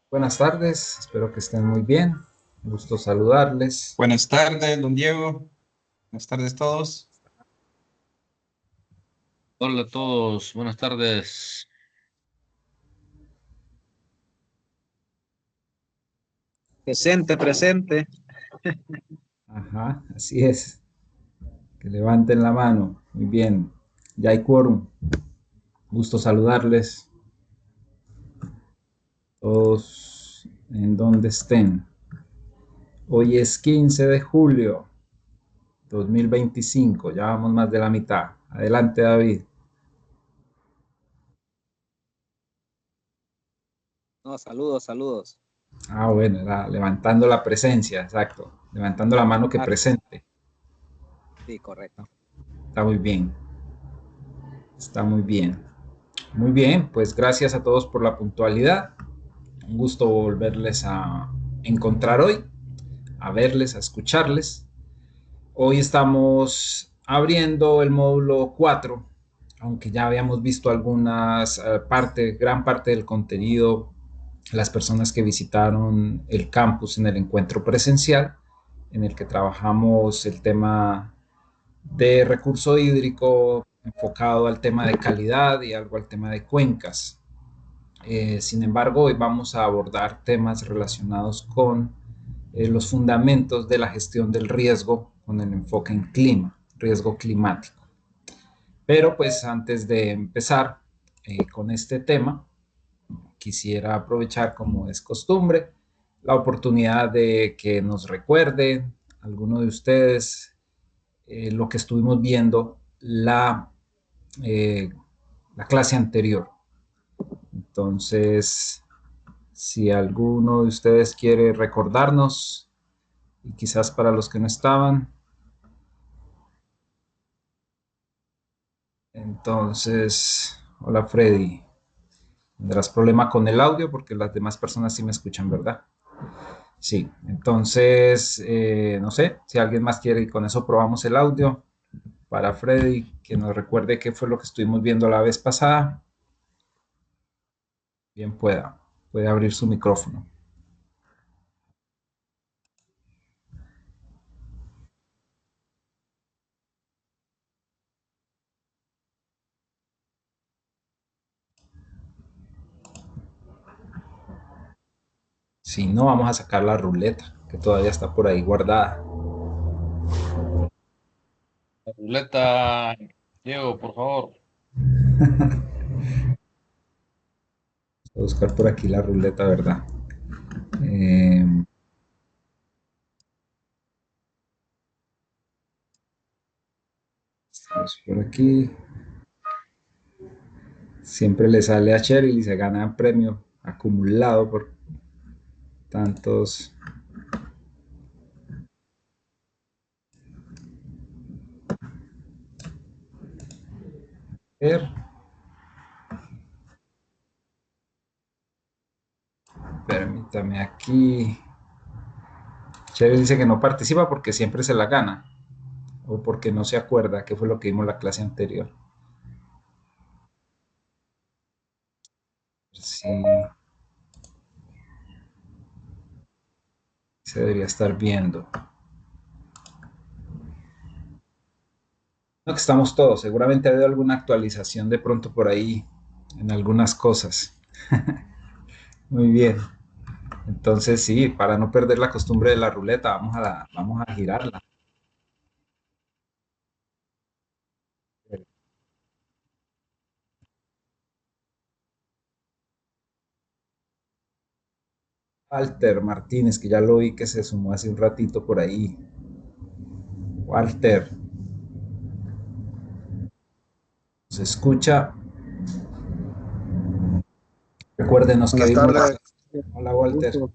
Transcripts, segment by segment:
Buenas tardes, espero que estén muy bien. Un gusto saludarles. Buenas tardes, don Diego. Buenas tardes a todos. Hola a todos, buenas tardes. Presente, presente. Ajá, así es. Que levanten la mano. Muy bien. Ya hay quórum. Gusto saludarles. Todos en donde estén. Hoy es 15 de julio 2025. Ya vamos más de la mitad. Adelante, David. No, saludos, saludos. Ah, bueno, era levantando la presencia, exacto. Levantando la mano que Ah, presente. sí, correcto. Está muy bien. Está muy bien. Muy bien, pues gracias a todos por la puntualidad. Un gusto volverles a encontrar hoy, a verles, a escucharles. Hoy estamos abriendo el módulo 4, aunque ya habíamos visto algunas gran parte del contenido, las personas que visitaron el campus en el encuentro presencial, en el que trabajamos el tema de recurso hídrico enfocado al tema de calidad y algo al tema de cuencas. Sin embargo, hoy vamos a abordar temas relacionados con los fundamentos de la gestión del riesgo con el enfoque en clima, riesgo climático. Pero pues antes de empezar con este tema, quisiera aprovechar, como es costumbre, la oportunidad de que nos recuerden alguno de ustedes lo que estuvimos viendo eh, la clase anterior. Entonces, si alguno de ustedes quiere recordarnos, y quizás para los que no estaban, entonces, hola Freddy, tendrás problema con el audio porque las demás personas sí me escuchan, ¿verdad? Sí, entonces, no sé, si alguien más quiere y con eso probamos el audio para Freddy, que nos recuerde qué fue lo que estuvimos viendo la vez pasada, bien puede abrir su micrófono. Si no, vamos a sacar la ruleta, que todavía está por ahí guardada. La ruleta, Diego, por favor. Voy a buscar por aquí la ruleta, ¿verdad? Eh, Estamos por aquí. Siempre le sale a Cheryl y se gana premio acumulado por tantos. Ver. Permítame aquí. Chévere dice que no participa porque siempre se la gana o porque no se acuerda qué fue lo que vimos la clase anterior. Sí, se debería estar viendo. No, que estamos todos. Seguramente ha habido alguna actualización de pronto por ahí en algunas cosas. Muy bien. Entonces, sí, para no perder la costumbre de la ruleta, vamos a girarla. Walter Martínez, que ya lo vi que se sumó hace un ratito por ahí. Walter, ¿se escucha? Recuérdenos que Buenas vimos la tardes. clase. Hola, Walter. Gusto.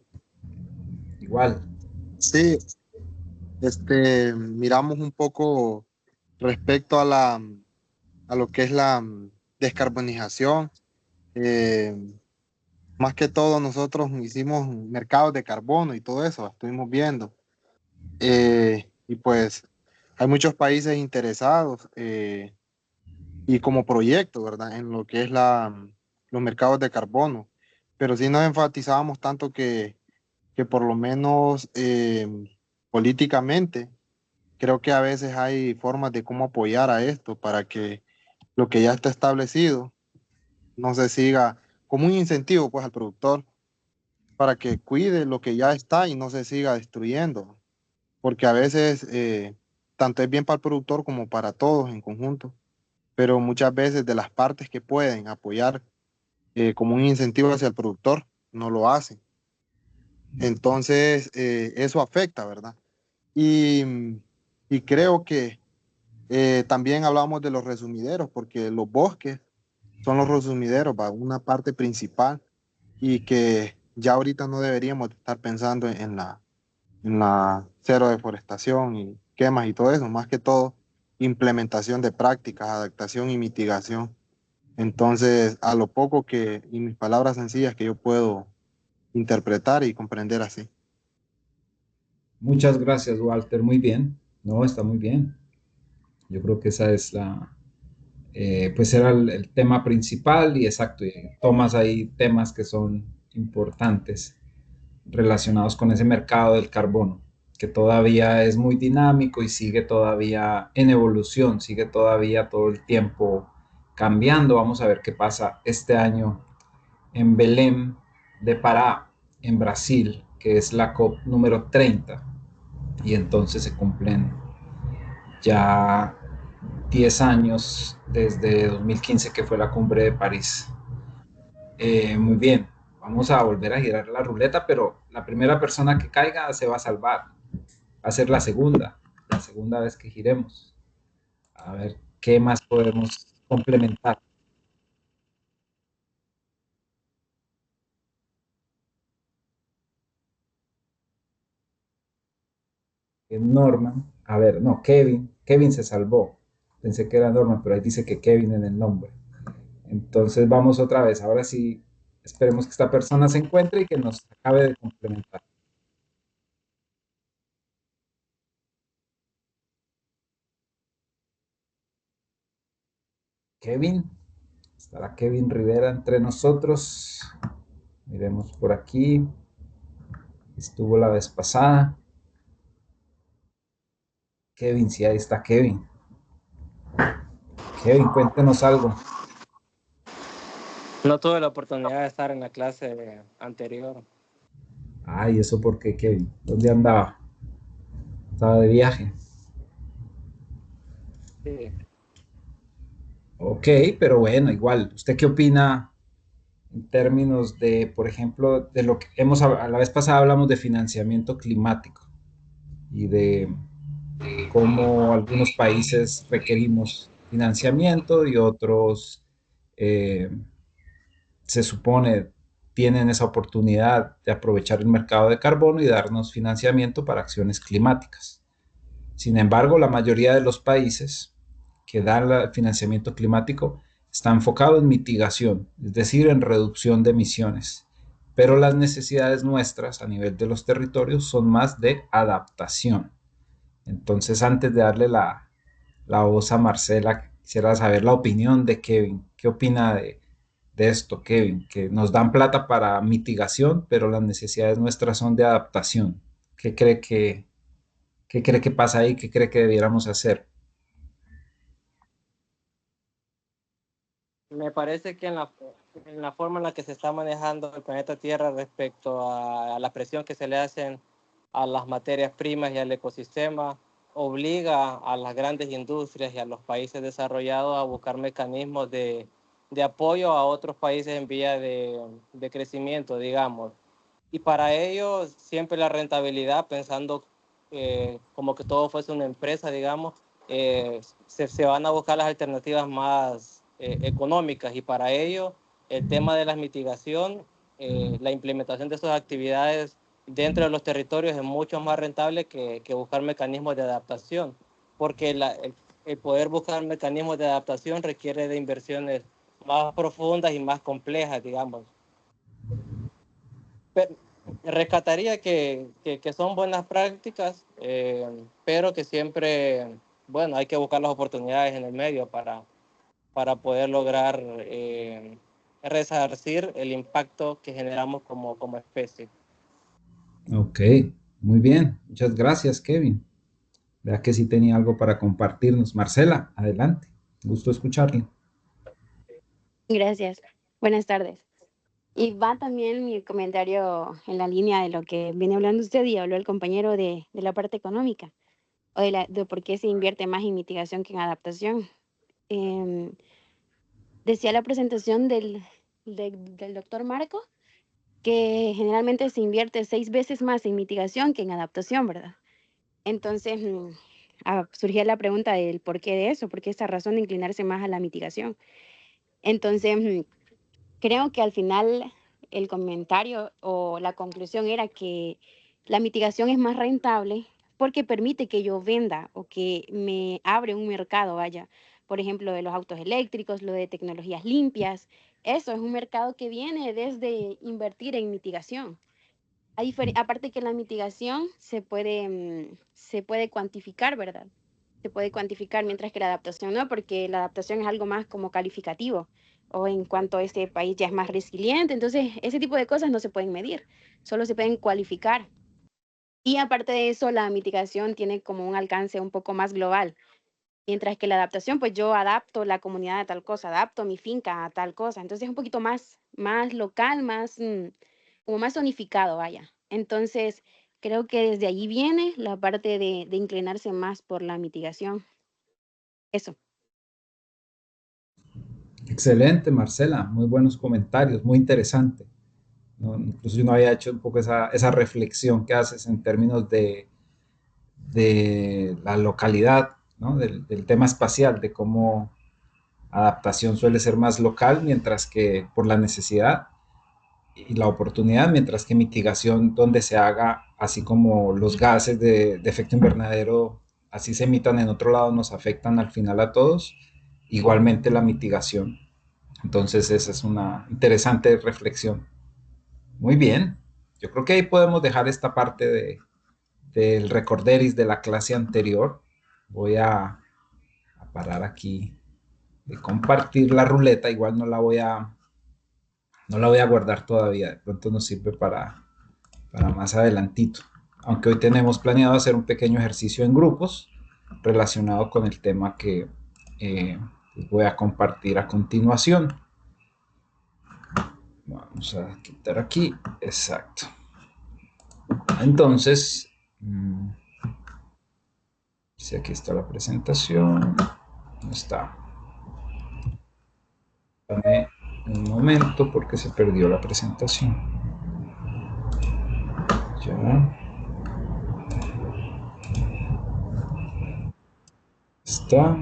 Igual. Sí, miramos un poco respecto a lo que es la descarbonización. Eh, Más que todo nosotros hicimos mercados de carbono y todo eso, estuvimos viendo. Y pues hay muchos países interesados y como proyecto, ¿verdad? En lo que es los mercados de carbono. Pero sí nos enfatizábamos tanto que por lo menos políticamente, creo que a veces hay formas de cómo apoyar a esto para que lo que ya está establecido no se siga como un incentivo pues al productor para que cuide lo que ya está y no se siga destruyendo, porque a veces tanto es bien para el productor como para todos en conjunto, pero muchas veces de las partes que pueden apoyar como un incentivo hacia el productor, no lo hacen. Entonces, eso afecta, ¿verdad? Y, y creo que también hablamos de los resumideros, porque los bosques son los resumideros, va, una parte principal y que ya ahorita no deberíamos estar pensando en la cero deforestación y quemas y todo eso, más que todo implementación de prácticas, adaptación y mitigación. Entonces, a lo poco que, y mis palabras sencillas que yo puedo interpretar y comprender así. Muchas gracias, Walter. Muy bien. No, está muy bien. Yo creo que esa es pues era el tema principal y exacto. Y tomas ahí temas que son importantes relacionados con ese mercado del carbono, que todavía es muy dinámico y sigue todavía en evolución, sigue todavía todo el tiempo cambiando. Vamos a ver qué pasa este año en Belém de Pará, en Brasil, que es la COP número 30. Y entonces se cumplen ya 10 años desde 2015 que fue la cumbre de París. Muy bien, vamos a volver a girar la ruleta, pero la primera persona que caiga se va a salvar. Va a ser la segunda vez que giremos. A ver qué más podemos complementar. Norman, a ver, no, Kevin se salvó. Pensé que era Norman, pero ahí dice que Kevin en el nombre. Entonces vamos otra vez. Ahora sí, esperemos que esta persona se encuentre y que nos acabe de complementar. Kevin, estará Kevin Rivera entre nosotros. Miremos por aquí. Estuvo la vez pasada. Kevin, sí, ahí está Kevin. Kevin, cuéntenos algo. No tuve la oportunidad de estar en la clase anterior. Ay, ¿eso por qué, Kevin? ¿Dónde andaba? Estaba de viaje. Sí. Ok, pero bueno, igual, ¿usted qué opina en términos de, por ejemplo, de lo que a la vez pasada hablamos de financiamiento climático y de cómo algunos países requerimos financiamiento y otros, se supone, tienen esa oportunidad de aprovechar el mercado de carbono y darnos financiamiento para acciones climáticas. Sin embargo, la mayoría de los países que dan el financiamiento climático está enfocado en mitigación, es decir, en reducción de emisiones. Pero las necesidades nuestras a nivel de los territorios son más de adaptación. Entonces, antes de darle la voz a Marcela, quisiera saber la opinión de Kevin. ¿Qué opina de esto, Kevin? Que nos dan plata para mitigación, pero las necesidades nuestras son de adaptación. ¿Qué cree que pasa ahí? ¿Qué cree que debiéramos hacer? Me parece que en la forma en la que se está manejando el planeta Tierra respecto a la presión que se le hacen a las materias primas y al ecosistema, obliga a las grandes industrias y a los países desarrollados a buscar mecanismos de apoyo a otros países en vía de crecimiento, digamos. Y para ello, siempre la rentabilidad, pensando como que todo fuese una empresa, digamos, se van a buscar las alternativas más económicas, y para ello el tema de la mitigación, la implementación de esas actividades dentro de los territorios es mucho más rentable que buscar mecanismos de adaptación, porque el poder buscar mecanismos de adaptación requiere de inversiones más profundas y más complejas, digamos. Pero rescataría que son buenas prácticas, pero que siempre, bueno, hay que buscar las oportunidades en el medio para poder lograr resarcir el impacto que generamos como especie. Ok, muy bien. Muchas gracias, Kevin. Vea que sí tenía algo para compartirnos. Marcela, adelante. Gusto escucharle. Gracias. Buenas tardes. Y va también mi comentario en la línea de lo que viene hablando usted y habló el compañero de la parte económica, o de por qué se invierte más en mitigación que en adaptación. Em, Decía la presentación del doctor Marco que generalmente se invierte 6 veces más en mitigación que en adaptación, ¿verdad? Entonces, surgía la pregunta del por qué de eso, por qué esta razón de inclinarse más a la mitigación. Entonces, creo que al final el comentario o la conclusión era que la mitigación es más rentable porque permite que yo venda o que me abre un mercado, vaya. Por ejemplo, de los autos eléctricos, lo de tecnologías limpias. Eso es un mercado que viene desde invertir en mitigación. Aparte que la mitigación se puede cuantificar, ¿verdad? Se puede cuantificar, mientras que la adaptación no, porque la adaptación es algo más como calificativo, o en cuanto a este país ya es más resiliente. Entonces ese tipo de cosas no se pueden medir, solo se pueden cualificar. Y aparte de eso, la mitigación tiene como un alcance un poco más global, mientras que la adaptación, pues yo adapto la comunidad a tal cosa, adapto mi finca a tal cosa. Entonces es un poquito más local, como más zonificado, vaya. Entonces, creo que desde allí viene la parte de inclinarse más por la mitigación. Eso. Excelente, Marcela. Muy buenos comentarios, muy interesante. ¿No? Incluso yo no había hecho un poco esa reflexión que haces en términos de la localidad, ¿no? Del tema espacial, de cómo adaptación suele ser más local, mientras que por la necesidad y la oportunidad, mientras que mitigación donde se haga, así como los gases de efecto invernadero, así se emitan en otro lado, nos afectan al final a todos, igualmente la mitigación. Entonces esa es una interesante reflexión. Muy bien, yo creo que ahí podemos dejar esta parte del recorderis de la clase anterior. Voy a parar aquí de compartir la ruleta, igual no la voy a guardar todavía, de pronto nos sirve para más adelantito. Aunque hoy tenemos planeado hacer un pequeño ejercicio en grupos relacionado con el tema que voy a compartir a continuación. Vamos a quitar aquí, exacto. Entonces, si aquí está la presentación, no está. Dame un momento porque se perdió la presentación. Ya. Está.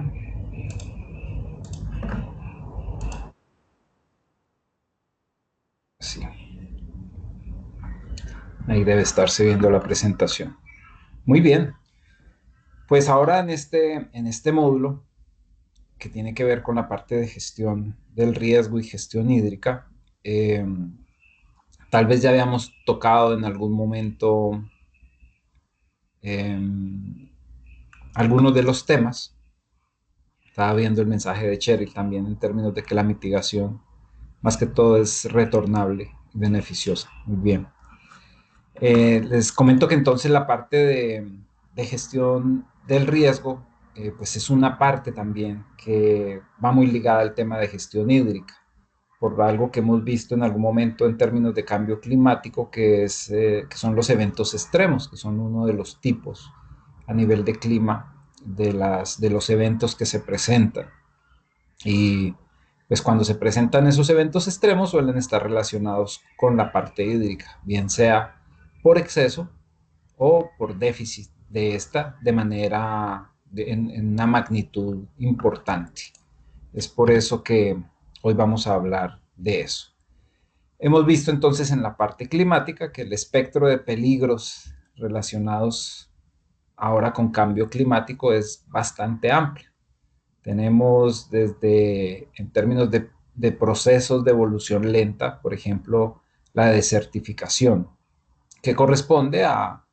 Sí. Ahí debe estarse viendo la presentación. Muy bien. Pues ahora en este módulo, que tiene que ver con la parte de gestión del riesgo y gestión hídrica, tal vez ya habíamos tocado en algún momento algunos de los temas. Estaba viendo el mensaje de Cheryl también en términos de que la mitigación, más que todo, es retornable y beneficiosa. Muy bien. Les comento que entonces la parte de gestión del riesgo, pues es una parte también que va muy ligada al tema de gestión hídrica, por algo que hemos visto en algún momento en términos de cambio climático, que son los eventos extremos, que son uno de los tipos a nivel de clima de los eventos que se presentan. Y pues cuando se presentan esos eventos extremos suelen estar relacionados con la parte hídrica, bien sea por exceso o por déficit de esta de manera en una magnitud importante. Es por eso que hoy vamos a hablar de eso. Hemos visto entonces en la parte climática que el espectro de peligros relacionados ahora con cambio climático es bastante amplio. Tenemos desde, en términos de procesos de evolución lenta, por ejemplo, la desertificación, que corresponde a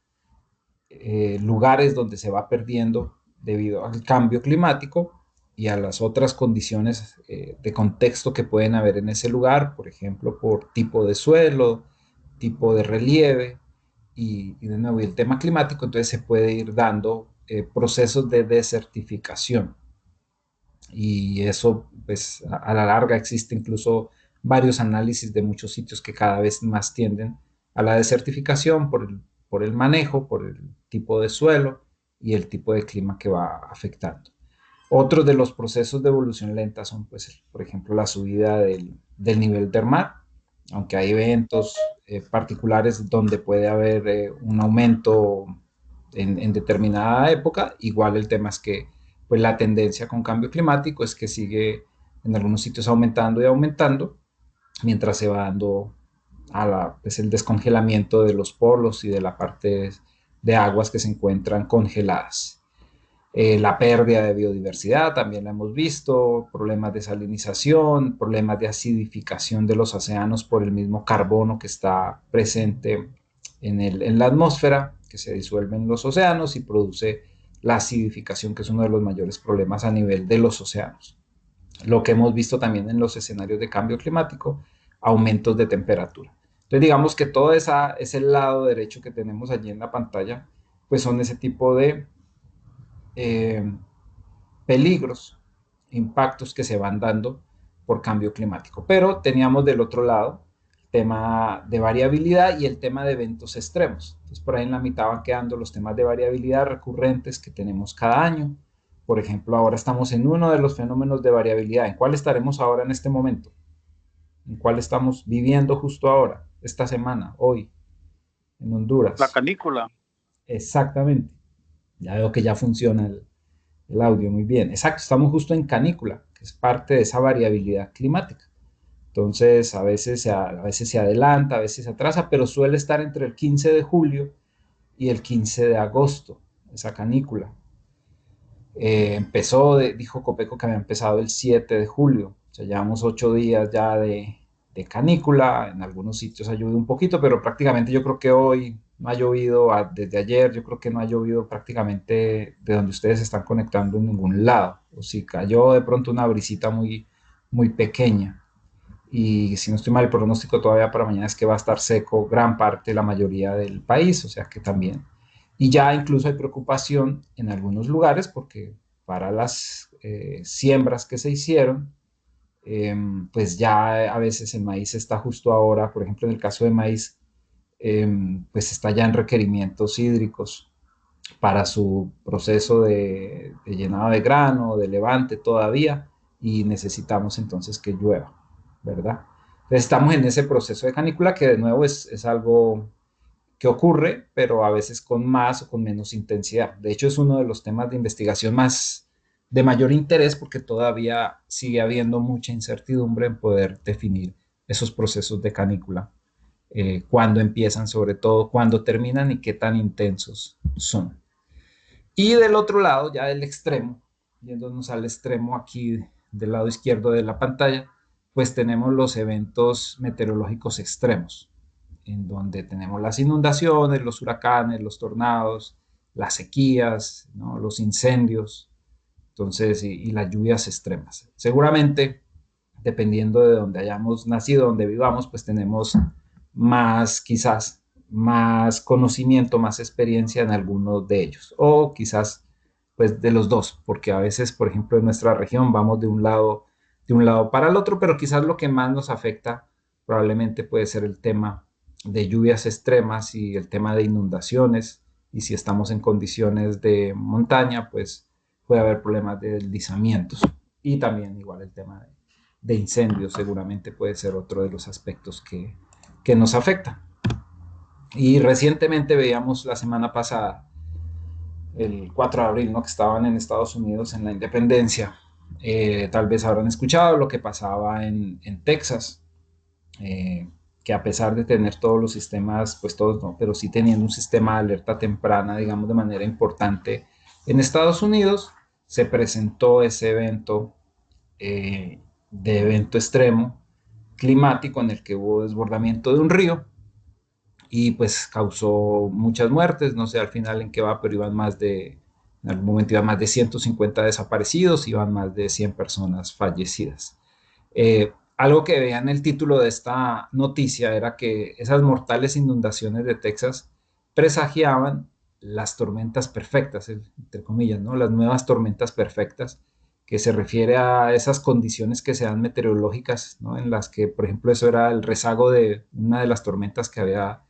lugares donde se va perdiendo debido al cambio climático y a las otras condiciones de contexto que pueden haber en ese lugar, por ejemplo, por tipo de suelo, tipo de relieve y de nuevo, y el tema climático, entonces se puede ir dando procesos de desertificación. Y eso, pues, a la larga existe incluso varios análisis de muchos sitios que cada vez más tienden a la desertificación por el manejo, por el tipo de suelo y el tipo de clima que va afectando. Otros de los procesos de evolución lenta son, pues, por ejemplo, la subida del nivel del mar, aunque hay eventos particulares donde puede haber un aumento en determinada época, igual el tema es que pues la tendencia con cambio climático es que sigue en algunos sitios aumentando y aumentando, mientras se va dando pues el descongelamiento de los polos y de la parte de aguas que se encuentran congeladas. La pérdida de biodiversidad también la hemos visto, problemas de salinización, problemas de acidificación de los océanos por el mismo carbono que está presente en la atmósfera, que se disuelve en los océanos y produce la acidificación, que es uno de los mayores problemas a nivel de los océanos. Lo que hemos visto también en los escenarios de cambio climático, aumentos de temperatura. Entonces digamos que todo ese lado derecho que tenemos allí en la pantalla, pues son ese tipo de peligros, impactos que se van dando por cambio climático. Pero teníamos del otro lado el tema de variabilidad y el tema de eventos extremos. Entonces por ahí en la mitad van quedando los temas de variabilidad recurrentes que tenemos cada año. Por ejemplo, ahora estamos en uno de los fenómenos de variabilidad. ¿En cuál estaremos ahora en este momento? ¿En cuál estamos viviendo justo ahora, esta semana, hoy, en Honduras? La canícula. Exactamente. Ya veo que ya funciona el audio muy bien. Exacto, estamos justo en canícula, que es parte de esa variabilidad climática. Entonces, a veces se adelanta, a veces se atrasa, pero suele estar entre el 15 de julio y el 15 de agosto, esa canícula. Dijo Copeco que había empezado el 7 de julio, o sea, llevamos 8 días ya de canícula, en algunos sitios ha llovido un poquito, pero prácticamente yo creo que hoy no ha llovido, desde ayer yo creo que no ha llovido prácticamente de donde ustedes se están conectando en ningún lado, o si cayó de pronto una brisita muy, muy pequeña, y si no estoy mal, el pronóstico todavía para mañana es que va a estar seco gran parte, la mayoría del país, o sea que también. Y ya incluso hay preocupación en algunos lugares porque para las siembras que se hicieron, pues ya a veces el maíz está justo ahora, por ejemplo, en el caso de maíz, pues está ya en requerimientos hídricos para su proceso de llenado de grano, de levante todavía, y necesitamos entonces que llueva, ¿verdad? Entonces estamos en ese proceso de canícula que de nuevo es algo que ocurre, pero a veces con más o con menos intensidad. De hecho, es uno de los temas de investigación más de mayor interés porque todavía sigue habiendo mucha incertidumbre en poder definir esos procesos de canícula cuándo empiezan, sobre todo, cuándo terminan y qué tan intensos son. Y del otro lado, ya del extremo, yéndonos al extremo aquí del lado izquierdo de la pantalla, pues tenemos los eventos meteorológicos extremos, en donde tenemos las inundaciones, los huracanes, los tornados, las sequías, ¿no? Los incendios, entonces, y las lluvias extremas. Seguramente, dependiendo de donde hayamos nacido, donde vivamos, pues tenemos más, quizás, más conocimiento, más experiencia en algunos de ellos, o quizás, pues, de los dos, porque a veces, por ejemplo, en nuestra región vamos de un lado para el otro, pero quizás lo que más nos afecta probablemente puede ser el tema de lluvias extremas y el tema de inundaciones, y si estamos en condiciones de montaña, pues puede haber problemas de deslizamientos, y también igual el tema de incendios seguramente puede ser otro de los aspectos que nos afecta. Y recientemente veíamos la semana pasada, el 4 de abril, ¿no? Que estaban en Estados Unidos en la independencia. Tal vez habrán escuchado lo que pasaba en Texas, que a pesar de tener todos los sistemas, pues todos no, pero sí teniendo un sistema de alerta temprana, digamos, de manera importante en Estados Unidos, se presentó ese evento, de evento extremo climático en el que hubo desbordamiento de un río y pues causó muchas muertes, no sé al final en qué va, pero en algún momento iban más de 150 desaparecidos, iban más de 100 personas fallecidas. Algo que veía en el título de esta noticia era que esas mortales inundaciones de Texas presagiaban las tormentas perfectas, entre comillas, ¿no? Las nuevas tormentas perfectas, que se refiere a esas condiciones que se dan meteorológicas, ¿no? En las que, por ejemplo, eso era el rezago de una de las tormentas que había,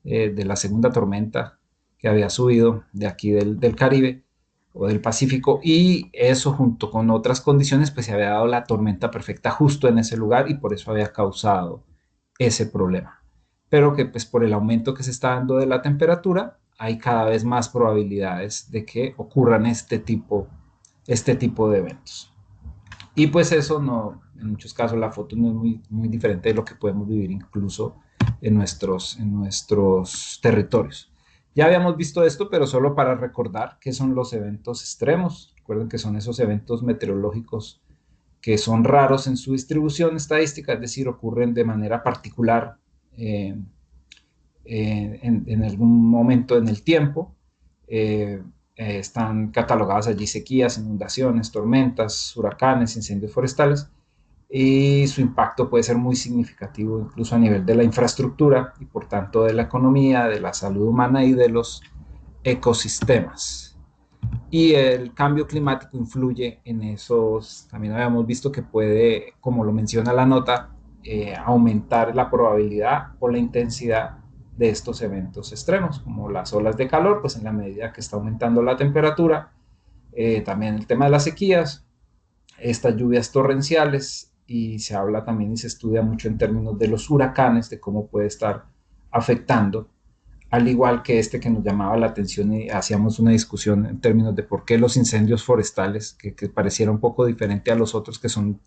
de la segunda tormenta que había subido de aquí del Caribe o del Pacífico, y eso junto con otras condiciones, pues se había dado la tormenta perfecta justo en ese lugar y por eso había causado ese problema. Pero que pues por el aumento que se está dando de la temperatura, hay cada vez más probabilidades de que ocurran este tipo de eventos. Y pues eso no, en muchos casos la foto no es muy diferente de lo que podemos vivir incluso en nuestros territorios. Ya habíamos visto esto, pero solo para recordar qué son los eventos extremos. Recuerden que son esos eventos meteorológicos que son raros en su distribución estadística, es decir, ocurren de manera particular en algún momento en el tiempo. Están catalogadas allí sequías, inundaciones, tormentas, huracanes, incendios forestales, y su impacto puede ser muy significativo incluso a nivel de la infraestructura y por tanto de la economía, de la salud humana y de los ecosistemas. Y el cambio climático influye en esos. También habíamos visto que puede, como lo menciona la nota, aumentar la probabilidad o la intensidad de estos eventos extremos, como las olas de calor, pues en la medida que está aumentando la temperatura, también el tema de las sequías, estas lluvias torrenciales, y se habla también y se estudia mucho en términos de los huracanes, de cómo puede estar afectando, al igual que este que nos llamaba la atención y hacíamos una discusión en términos de por qué los incendios forestales, que pareciera un poco diferente a los otros que son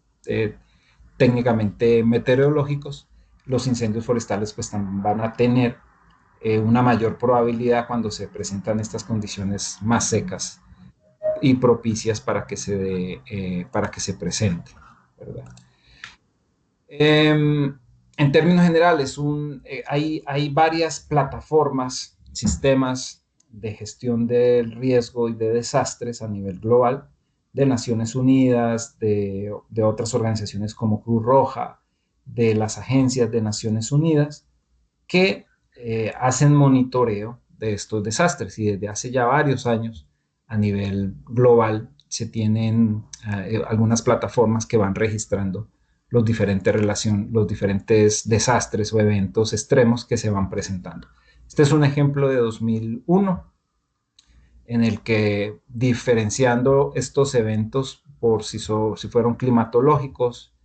técnicamente meteorológicos, los incendios forestales pues también van a tener una mayor probabilidad cuando se presentan estas condiciones más secas y propicias para que se presente, ¿verdad? En términos generales, hay varias plataformas, sistemas de gestión del riesgo y de desastres a nivel global, de Naciones Unidas, de otras organizaciones como Cruz Roja, de las agencias de Naciones Unidas, que hacen monitoreo de estos desastres, y desde hace ya varios años a nivel global se tienen algunas plataformas que van registrando los diferentes desastres o eventos extremos que se van presentando. Este es un ejemplo de 2001 en el que, diferenciando estos eventos por si fueron climatológicos,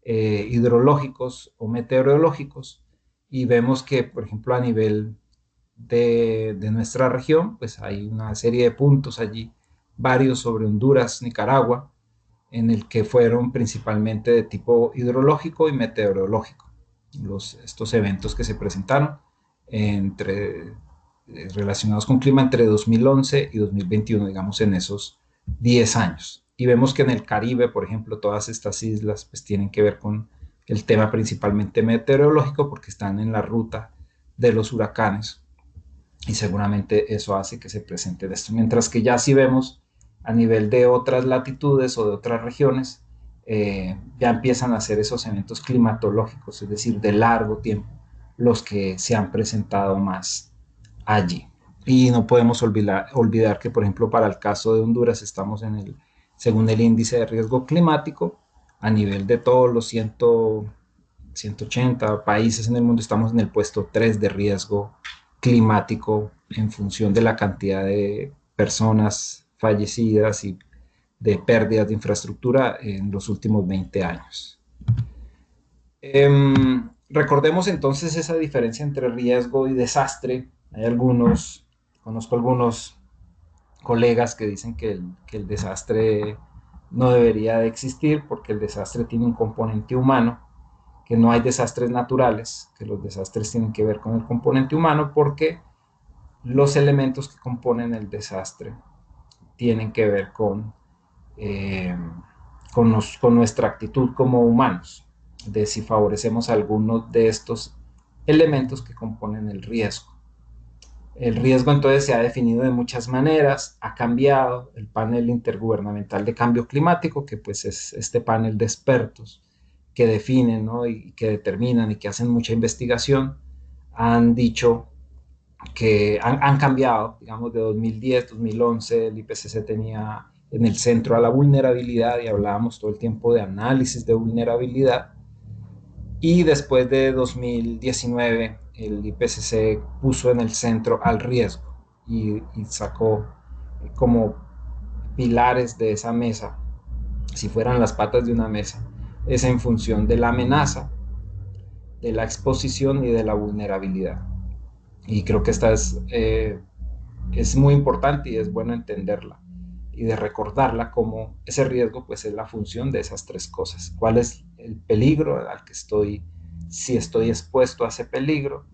hidrológicos o meteorológicos, y vemos que, por ejemplo, a nivel de nuestra región, pues hay una serie de puntos allí, varios sobre Honduras, Nicaragua, en el que fueron principalmente de tipo hidrológico y meteorológico. estos eventos que se presentaron relacionados con clima entre 2011 y 2021, digamos en esos 10 años. Y vemos que en el Caribe, por ejemplo, todas estas islas pues tienen que ver con el tema principalmente meteorológico porque están en la ruta de los huracanes y seguramente eso hace que se presente esto. Mientras que ya si vemos a nivel de otras latitudes o de otras regiones, ya empiezan a ser esos eventos climatológicos, es decir, de largo tiempo, los que se han presentado más allí. Y no podemos olvidar que, por ejemplo, para el caso de Honduras estamos según el índice de riesgo climático, a nivel de todos los 180 países en el mundo, estamos en el puesto 3 de riesgo climático en función de la cantidad de personas fallecidas y de pérdidas de infraestructura en los últimos 20 años. Recordemos entonces esa diferencia entre riesgo y desastre. Conozco algunos colegas que dicen que el desastre no debería de existir porque el desastre tiene un componente humano, que no hay desastres naturales, que los desastres tienen que ver con el componente humano porque los elementos que componen el desastre tienen que ver con nuestra actitud como humanos, de si favorecemos algunos de estos elementos que componen el riesgo. El riesgo entonces se ha definido de muchas maneras, ha cambiado. El panel intergubernamental de cambio climático, que pues es este panel de expertos que definen, ¿no? y que determinan y que hacen mucha investigación, han dicho que han cambiado, digamos, de 2010, 2011, el IPCC tenía en el centro a la vulnerabilidad y hablábamos todo el tiempo de análisis de vulnerabilidad. Y después de 2019, el IPCC puso en el centro al riesgo y sacó como pilares de esa mesa, si fueran las patas de una mesa, es en función de la amenaza, de la exposición y de la vulnerabilidad. Y creo que esta es muy importante y es bueno entenderla y de recordarla como ese riesgo pues es la función de esas tres cosas. ¿Cuál es el peligro al que si estoy expuesto a ese peligro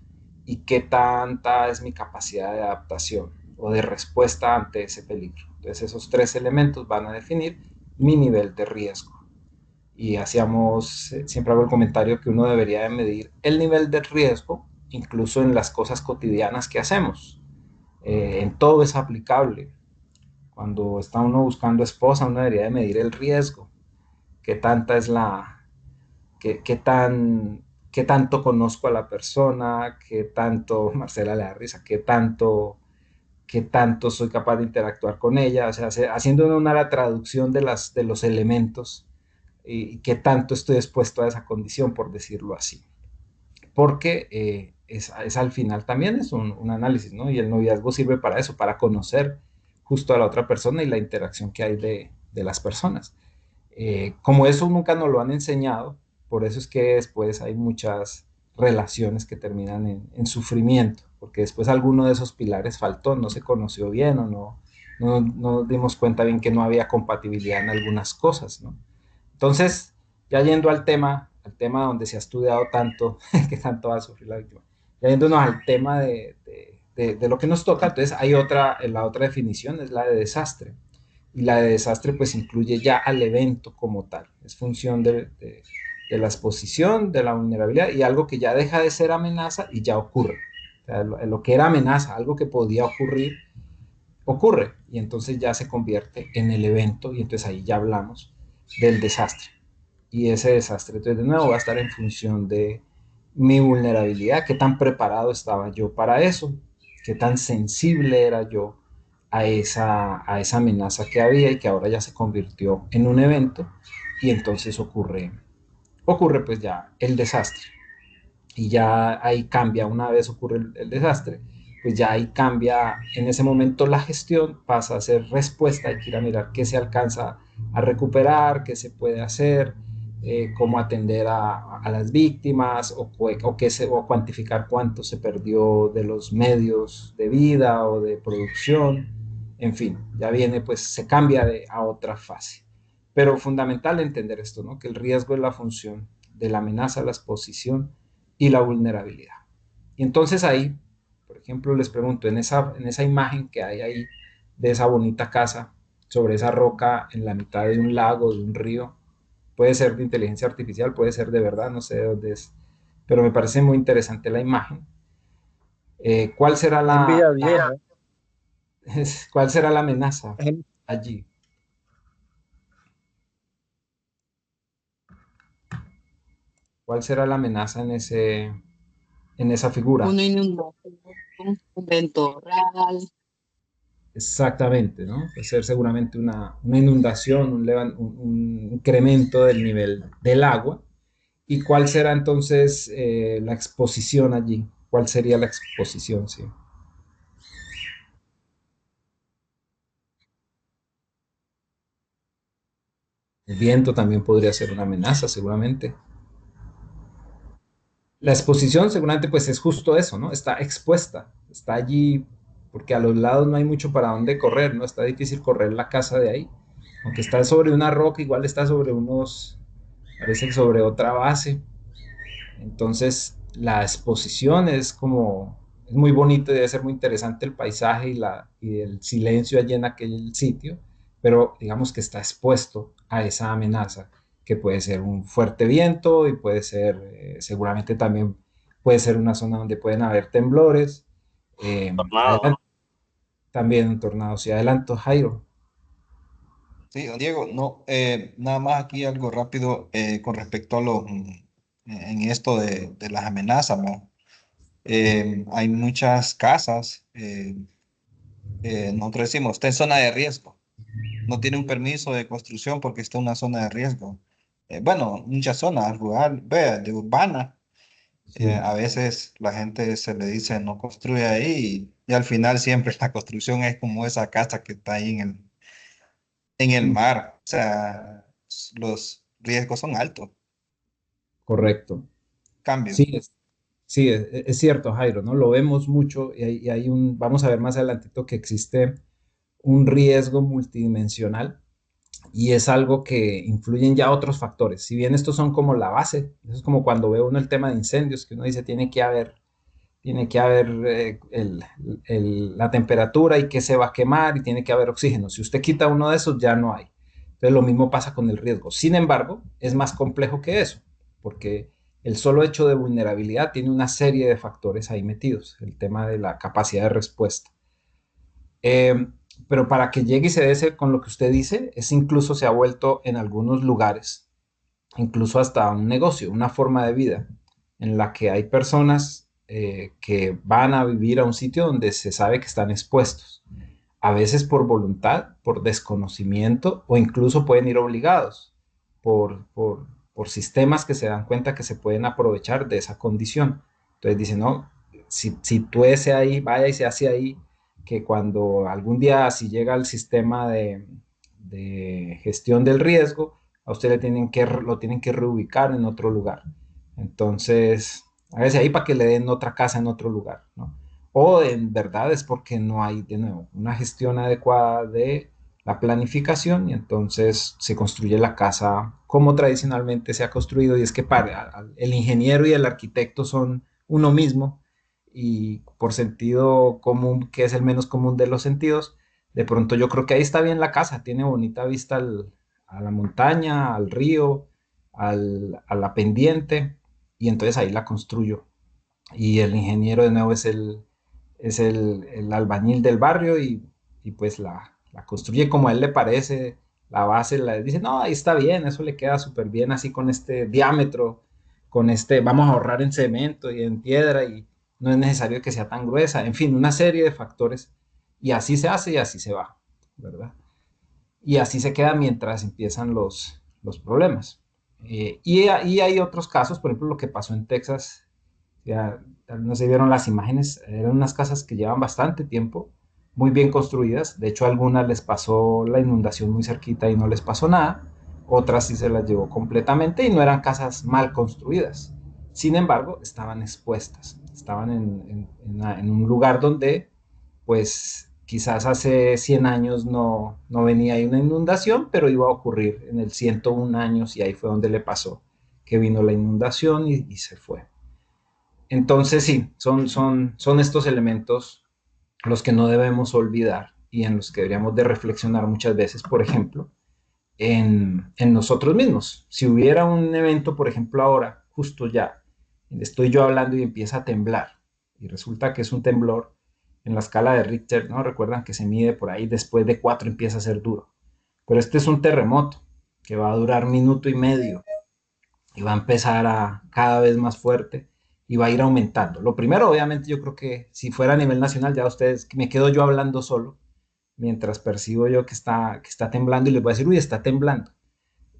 y qué tanta es mi capacidad de adaptación o de respuesta ante ese peligro? Entonces esos tres elementos van a definir mi nivel de riesgo. Y siempre hago el comentario que uno debería de medir el nivel de riesgo incluso en las cosas cotidianas que hacemos. En todo es aplicable. Cuando está uno buscando esposa, uno debería de medir el riesgo. ¿Qué tanta es qué tanto conozco a la persona? ¿Qué tanto, Marcela le da risa, qué tanto soy capaz de interactuar con ella? O sea, haciendo una traducción de los elementos y qué tanto estoy expuesto a esa condición, por decirlo así. Porque es al final también es un análisis, ¿no? Y el noviazgo sirve para eso, para conocer justo a la otra persona y la interacción que hay de las personas. Como eso nunca nos lo han enseñado, por eso es que después hay muchas relaciones que terminan en sufrimiento, porque después alguno de esos pilares faltó, no se conoció bien o no nos dimos cuenta bien que no había compatibilidad en algunas cosas, ¿no? Entonces, ya yendo al tema donde se ha estudiado tanto, que tanto va a sufrir la víctima, ya yéndonos al tema de lo que nos toca, entonces hay la otra definición es la de desastre. Y la de desastre pues incluye ya al evento como tal, es función de la exposición, de la vulnerabilidad y algo que ya deja de ser amenaza y ya ocurre. O sea, lo que era amenaza, algo que podía ocurrir, ocurre y entonces ya se convierte en el evento y entonces ahí ya hablamos del desastre. Y ese desastre entonces de nuevo va a estar en función de mi vulnerabilidad, qué tan preparado estaba yo para eso, qué tan sensible era yo a esa amenaza que había y que ahora ya se convirtió en un evento y entonces ocurre pues ya el desastre. Y ya ahí cambia, una vez ocurre el desastre, pues ya ahí cambia en ese momento la gestión, pasa a ser respuesta, hay que ir a mirar qué se alcanza a recuperar, qué se puede hacer, cómo atender a las víctimas o cuantificar cuánto se perdió de los medios de vida o de producción, en fin, ya viene, pues se cambia a otra fase. Pero fundamental entender esto, ¿no? Que el riesgo es la función de la amenaza, la exposición y la vulnerabilidad. Y entonces ahí, por ejemplo, les pregunto, en esa imagen que hay ahí de esa bonita casa, sobre esa roca en la mitad de un lago, de un río, puede ser de inteligencia artificial, puede ser de verdad, no sé de dónde es, pero me parece muy interesante la imagen. ¿Cuál será En Villa Vieja. cuál será la amenaza En- allí? ¿Cuál será la amenaza en esa figura? Una inundación, un ventorral. Exactamente, ¿no? Puede ser seguramente una inundación, un incremento del nivel del agua. ¿Y cuál será entonces la exposición allí? ¿Cuál sería la exposición? Sí. El viento también podría ser una amenaza, seguramente. La exposición seguramente pues es justo eso, ¿no? Está expuesta, está allí porque a los lados no hay mucho para dónde correr, ¿no? Está difícil correr la casa de ahí. Aunque está sobre una roca, igual está sobre parece que sobre otra base. Entonces la exposición es muy bonito y debe ser muy interesante el paisaje y el silencio allí en aquel sitio, pero digamos que está expuesto a esa amenaza que puede ser un fuerte viento y puede ser, seguramente también puede ser una zona donde pueden haber temblores. Tornado. Adelante, también un tornado. Si adelanto, Jairo. Sí, don Diego, no, nada más aquí algo rápido con respecto a en esto de las amenazas, ¿no? Hay muchas casas, nosotros decimos, está en zona de riesgo, no tiene un permiso de construcción porque está en una zona de riesgo. Bueno, muchas zonas rural, vea, de urbana, Sí, a veces la gente se le dice no construye ahí y al final siempre la construcción es como esa casa que está ahí en el mar. O sea, los riesgos son altos. correcto. Cambio. Sí, sí, es cierto, Jairo, ¿no? Lo vemos mucho vamos a ver más adelantito que existe un riesgo multidimensional y es algo que influyen ya otros factores. Si bien estos son como la base, eso es como cuando ve uno el tema de incendios, que uno dice tiene que haber la temperatura y qué se va a quemar y tiene que haber oxígeno. Si usted quita uno de esos, ya no hay. Entonces lo mismo pasa con el riesgo. Sin embargo, es más complejo que eso, porque el solo hecho de vulnerabilidad tiene una serie de factores ahí metidos, el tema de la capacidad de respuesta. Eh, pero para que llegue y se dé con lo que usted dice, es incluso se ha vuelto en algunos lugares, incluso hasta un negocio, una forma de vida, en la que hay personas que van a vivir a un sitio donde se sabe que están expuestos, a veces por voluntad, por desconocimiento o incluso pueden ir obligados por sistemas que se dan cuenta que se pueden aprovechar de esa condición. Entonces dicen, no, si tú ese ahí, vaya y se hace ahí, que cuando algún día si llega el sistema de gestión del riesgo, a usted lo tienen que reubicar en otro lugar. Entonces, a veces ahí para que le den otra casa en otro lugar, ¿no? O en verdad es porque no hay, de nuevo, una gestión adecuada de la planificación y entonces se construye la casa como tradicionalmente se ha construido y es que el ingeniero y el arquitecto son uno mismo y por sentido común, que es el menos común de los sentidos, de pronto yo creo que ahí está bien la casa, tiene bonita vista a la montaña, al río, a la pendiente y entonces ahí la construyo. Y el ingeniero de nuevo es el albañil del barrio y pues la construye como a él le parece, la base, dice, no, ahí está bien, eso le queda súper bien así con este diámetro, vamos a ahorrar en cemento y en piedra y no es necesario que sea tan gruesa, en fin, una serie de factores y así se hace y así se va, ¿verdad? Y así se queda mientras empiezan los problemas. Y hay otros casos, por ejemplo, lo que pasó en Texas, ya no se vieron las imágenes, eran unas casas que llevan bastante tiempo, muy bien construidas, de hecho a algunas les pasó la inundación muy cerquita y no les pasó nada, otras sí se las llevó completamente y no eran casas mal construidas, sin embargo estaban expuestas, estaban en un lugar donde pues quizás hace 100 años no venía ahí una inundación, pero iba a ocurrir en el 101 años y ahí fue donde le pasó que vino la inundación y se fue. Entonces sí, son estos elementos los que no debemos olvidar y en los que deberíamos de reflexionar muchas veces, por ejemplo, en nosotros mismos. Si hubiera un evento, por ejemplo, ahora, justo ya, estoy yo hablando y empieza a temblar, y resulta que es un temblor en la escala de Richter, ¿no? Recuerdan que se mide por ahí, después de 4 empieza a ser duro. Pero este es un terremoto que va a durar 1 minuto y medio y va a empezar a cada vez más fuerte y va a ir aumentando. Lo primero, obviamente, yo creo que si fuera a nivel nacional, ya ustedes, me quedo yo hablando solo, mientras percibo yo que está temblando y les voy a decir, uy, está temblando.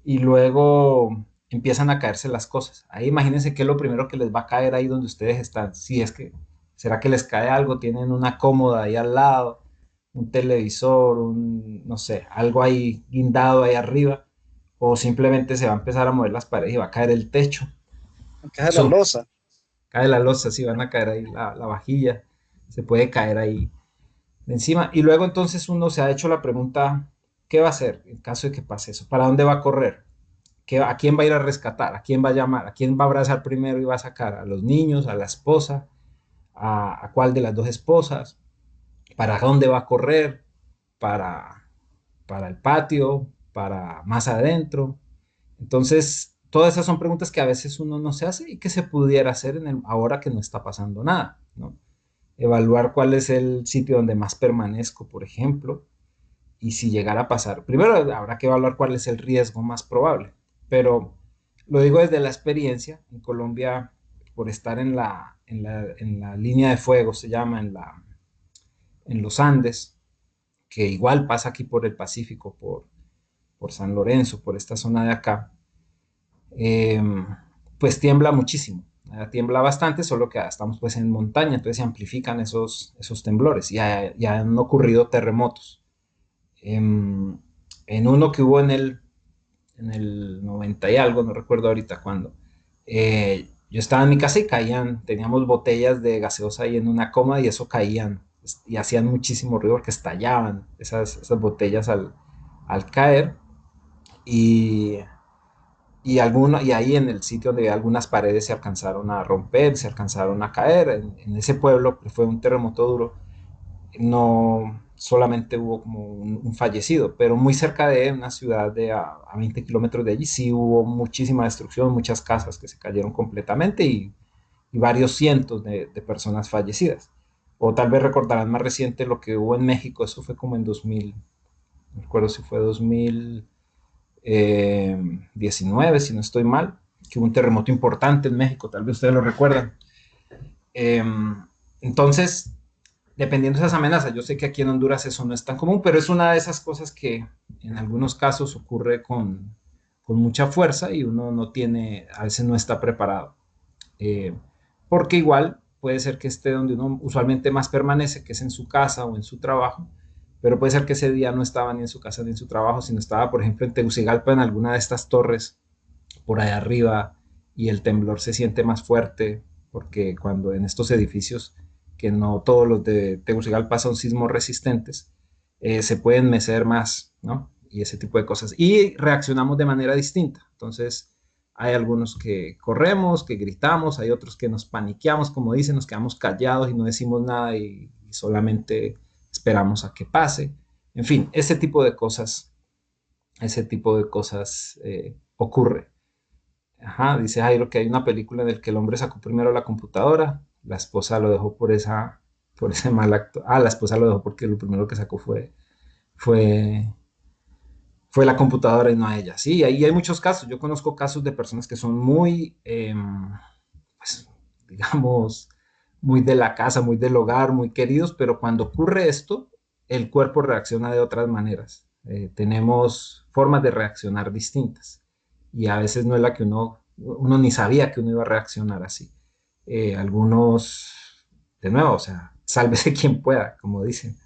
Y luego empiezan a caerse las cosas. Ahí imagínense qué es lo primero que les va a caer ahí donde ustedes están. Si es que, ¿será que les cae algo? Tienen una cómoda ahí al lado, un televisor, no sé, algo ahí guindado ahí arriba, o simplemente se va a empezar a mover las paredes y va a caer el techo. Cae la losa. Cae la losa, sí, van a caer ahí la vajilla, se puede caer ahí de encima. Y luego entonces uno se ha hecho la pregunta, ¿qué va a hacer en caso de que pase eso? ¿Para dónde va a correr? ¿A quién va a ir a rescatar? ¿A quién va a llamar? ¿A quién va a abrazar primero y va a sacar? ¿A los niños? ¿A la esposa? ¿A cuál de las dos esposas? ¿Para dónde va a correr? ¿Para el patio? ¿Para más adentro? Entonces, todas esas son preguntas que a veces uno no se hace y que se pudiera hacer ahora que no está pasando nada, ¿no? Evaluar cuál es el sitio donde más permanezco, por ejemplo, y si llegara a pasar. Primero habrá que evaluar cuál es el riesgo más probable, pero lo digo desde la experiencia. En Colombia, por estar en la línea de fuego, se llama, en los Andes, que igual pasa aquí por el Pacífico, por San Lorenzo, por esta zona de acá, eh, pues tiembla muchísimo. Tiembla bastante, solo que estamos pues en montaña, entonces se amplifican esos temblores y ya han ocurrido terremotos. En uno que hubo en el 90 y algo, no recuerdo ahorita cuándo, yo estaba en mi casa y teníamos botellas de gaseosa ahí en una coma y eso caían y hacían muchísimo ruido porque estallaban esas botellas al caer y, y ahí en el sitio donde algunas paredes se alcanzaron a romper, se alcanzaron a caer. En ese pueblo que fue un terremoto duro, no solamente hubo como un fallecido, pero muy cerca de una ciudad a 20 kilómetros de allí sí hubo muchísima destrucción, muchas casas que se cayeron completamente y varios cientos de personas fallecidas. O tal vez recordarán más reciente lo que hubo en México, eso fue como en 2000, no recuerdo si fue 2019, si no estoy mal, que hubo un terremoto importante en México, tal vez ustedes lo recuerdan. Entonces, dependiendo de esas amenazas, yo sé que aquí en Honduras eso no es tan común, pero es una de esas cosas que en algunos casos ocurre con mucha fuerza y uno no tiene, a veces no está preparado. Eh, Porque igual puede ser que esté donde uno usualmente más permanece, que es en su casa o en su trabajo, pero puede ser que ese día no estaba ni en su casa ni en su trabajo, sino estaba, por ejemplo, en Tegucigalpa, en alguna de estas torres por ahí arriba, y el temblor se siente más fuerte, porque cuando en estos edificios, que no todos los de Tegucigalpa son sismos resistentes, se pueden mecer más, ¿no? Y ese tipo de cosas. Y reaccionamos de manera distinta. Entonces, hay algunos que corremos, que gritamos, hay otros que nos paniqueamos, como dicen, nos quedamos callados y no decimos nada y solamente esperamos a que pase. En fin, ese tipo de cosas ocurre. Ajá, dice Jairo que hay una película en la que el hombre sacó primero la computadora, la esposa lo dejó por ese mal acto. La esposa lo dejó porque lo primero que sacó fue, fue la computadora y no a ella. Sí, ahí hay muchos casos. Yo conozco casos de personas que son muy, pues, digamos, muy de la casa, muy del hogar, muy queridos, pero cuando ocurre esto, el cuerpo reacciona de otras maneras. Tenemos formas de reaccionar distintas y a veces no es la que uno ni sabía que uno iba a reaccionar así. Algunos, de nuevo, o sea, sálvese quien pueda, como dicen.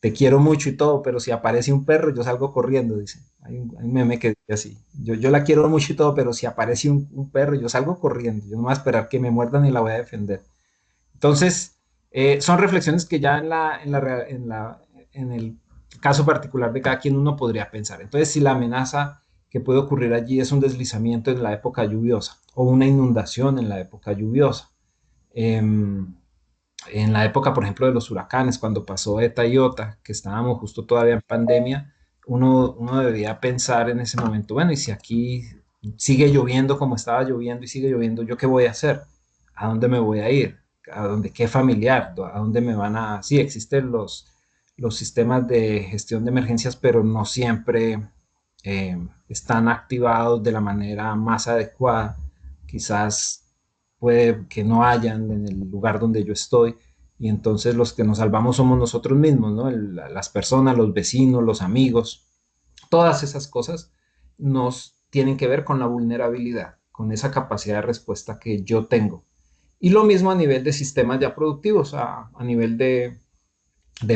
Te quiero mucho y todo, pero si aparece un perro, yo salgo corriendo, dice. Hay un meme que dice así. Yo la quiero mucho y todo, pero si aparece un perro, yo salgo corriendo. Yo no voy a esperar que me muerdan y la voy a defender. Entonces, son reflexiones que ya en el caso particular de cada quien uno podría pensar. Entonces, si la amenaza que puede ocurrir allí es un deslizamiento en la época lluviosa o una inundación en la época lluviosa, En la época, por ejemplo, de los huracanes, cuando pasó ETA y OTA, que estábamos justo todavía en pandemia, uno debería pensar en ese momento, bueno, y si aquí sigue lloviendo como estaba lloviendo y sigue lloviendo, ¿yo qué voy a hacer? ¿A dónde me voy a ir? ¿A dónde, qué familiar? ¿A dónde me van a...? Sí, existen los sistemas de gestión de emergencias, pero no siempre están activados de la manera más adecuada. Quizás puede que no hayan en el lugar donde yo estoy, y entonces los que nos salvamos somos nosotros mismos, ¿no? Las personas, los vecinos, los amigos, todas esas cosas nos tienen que ver con la vulnerabilidad, con esa capacidad de respuesta que yo tengo. Y lo mismo a nivel de sistemas ya productivos, a nivel de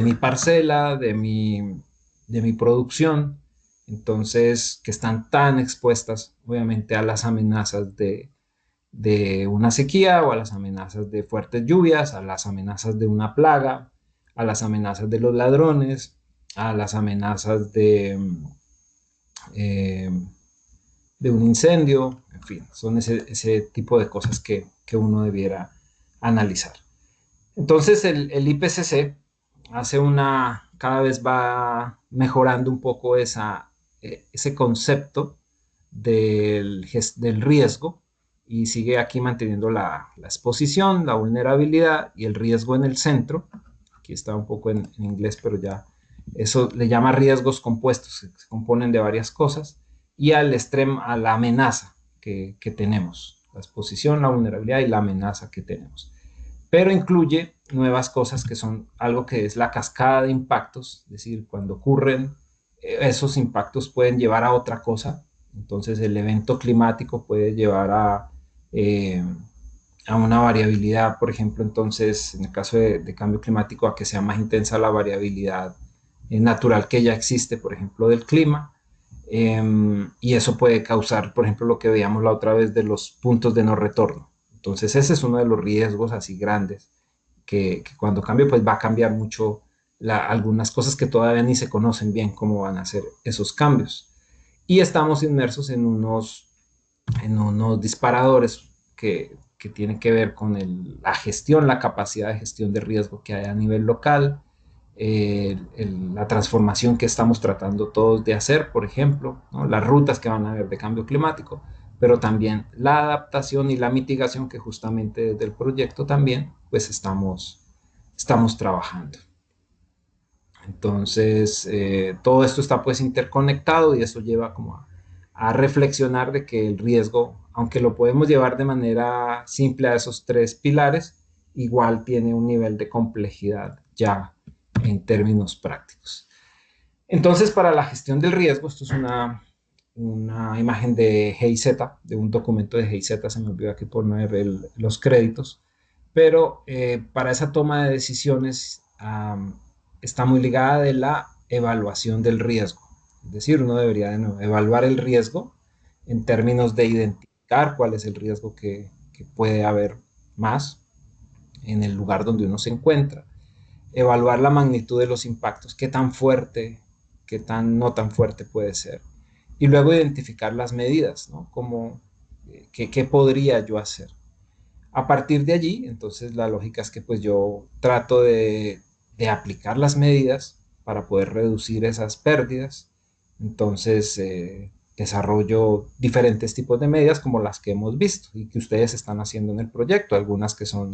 mi parcela, de mi producción, entonces que están tan expuestas obviamente a las amenazas de una sequía o a las amenazas de fuertes lluvias, a las amenazas de una plaga, a las amenazas de los ladrones, a las amenazas eh, de un incendio, en fin, son ese tipo de cosas que uno debiera analizar. Entonces el IPCC cada vez va mejorando un poco ese concepto del riesgo, y sigue aquí manteniendo la exposición, la vulnerabilidad y el riesgo en el centro. Aquí está un poco en inglés, pero ya eso le llama riesgos compuestos, que se componen de varias cosas, y al extremo, a la amenaza que tenemos, la exposición, la vulnerabilidad y la amenaza que tenemos. Pero incluye nuevas cosas que son algo que es la cascada de impactos, es decir, cuando ocurren esos impactos pueden llevar a otra cosa. Entonces el evento climático puede llevar eh, a una variabilidad, por ejemplo, entonces en el caso de cambio climático, a que sea más intensa la variabilidad natural que ya existe, por ejemplo, del clima. Y eso puede causar, por ejemplo, lo que veíamos la otra vez de los puntos de no retorno. Entonces ese es uno de los riesgos así grandes, que cuando cambie, pues va a cambiar mucho algunas cosas que todavía ni se conocen bien cómo van a ser esos cambios. Y estamos inmersos en unos disparadores que tienen que ver con la gestión, la capacidad de gestión de riesgo que hay a nivel local, la transformación que estamos tratando todos de hacer, por ejemplo, ¿no? Las rutas que van a haber de cambio climático, pero también la adaptación y la mitigación que justamente desde el proyecto también pues estamos trabajando. Entonces, todo esto está pues interconectado, y eso lleva como a reflexionar de que el riesgo, aunque lo podemos llevar de manera simple a esos tres pilares, igual tiene un nivel de complejidad ya en términos prácticos. Entonces, para la gestión del riesgo, esto es una imagen de GIZ, de un documento de GIZ, se me olvidó aquí poner los créditos, pero para esa toma de decisiones está muy ligada de la evaluación del riesgo. Es decir, uno debería de nuevo evaluar el riesgo en términos de identificar cuál es el riesgo que puede haber más en el lugar donde uno se encuentra, evaluar la magnitud de los impactos, qué tan fuerte, qué tan no tan fuerte puede ser, y luego identificar las medidas, ¿no? Como, ¿qué podría yo hacer? A partir de allí, entonces la lógica es que pues yo trato de aplicar las medidas para poder reducir esas pérdidas. Entonces desarrollo diferentes tipos de medidas como las que hemos visto y que ustedes están haciendo en el proyecto, algunas que son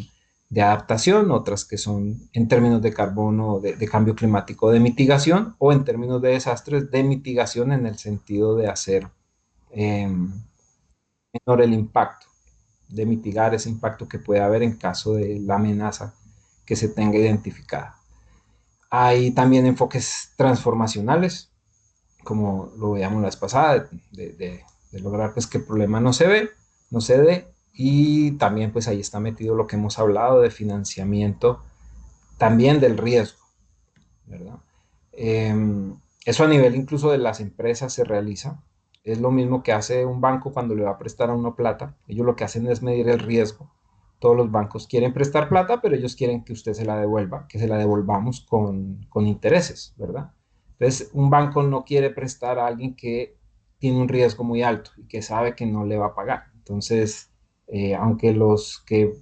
de adaptación, otras que son en términos de carbono, de cambio climático, de mitigación, o en términos de desastres, de mitigación en el sentido de hacer menor el impacto, de mitigar ese impacto que puede haber en caso de la amenaza que se tenga identificada. Hay también enfoques transformacionales, como lo veíamos la vez pasada, de lograr pues, que el problema no se dé, y también pues ahí está metido lo que hemos hablado de financiamiento también del riesgo, ¿verdad? Eso a nivel incluso de las empresas se realiza. Es lo mismo que hace un banco cuando le va a prestar a uno plata. Ellos lo que hacen es medir el riesgo. Todos los bancos quieren prestar plata, pero ellos quieren que usted se la devuelva, que se la devolvamos con intereses, ¿verdad? Entonces, un banco no quiere prestar a alguien que tiene un riesgo muy alto y que sabe que no le va a pagar. Entonces, aunque los que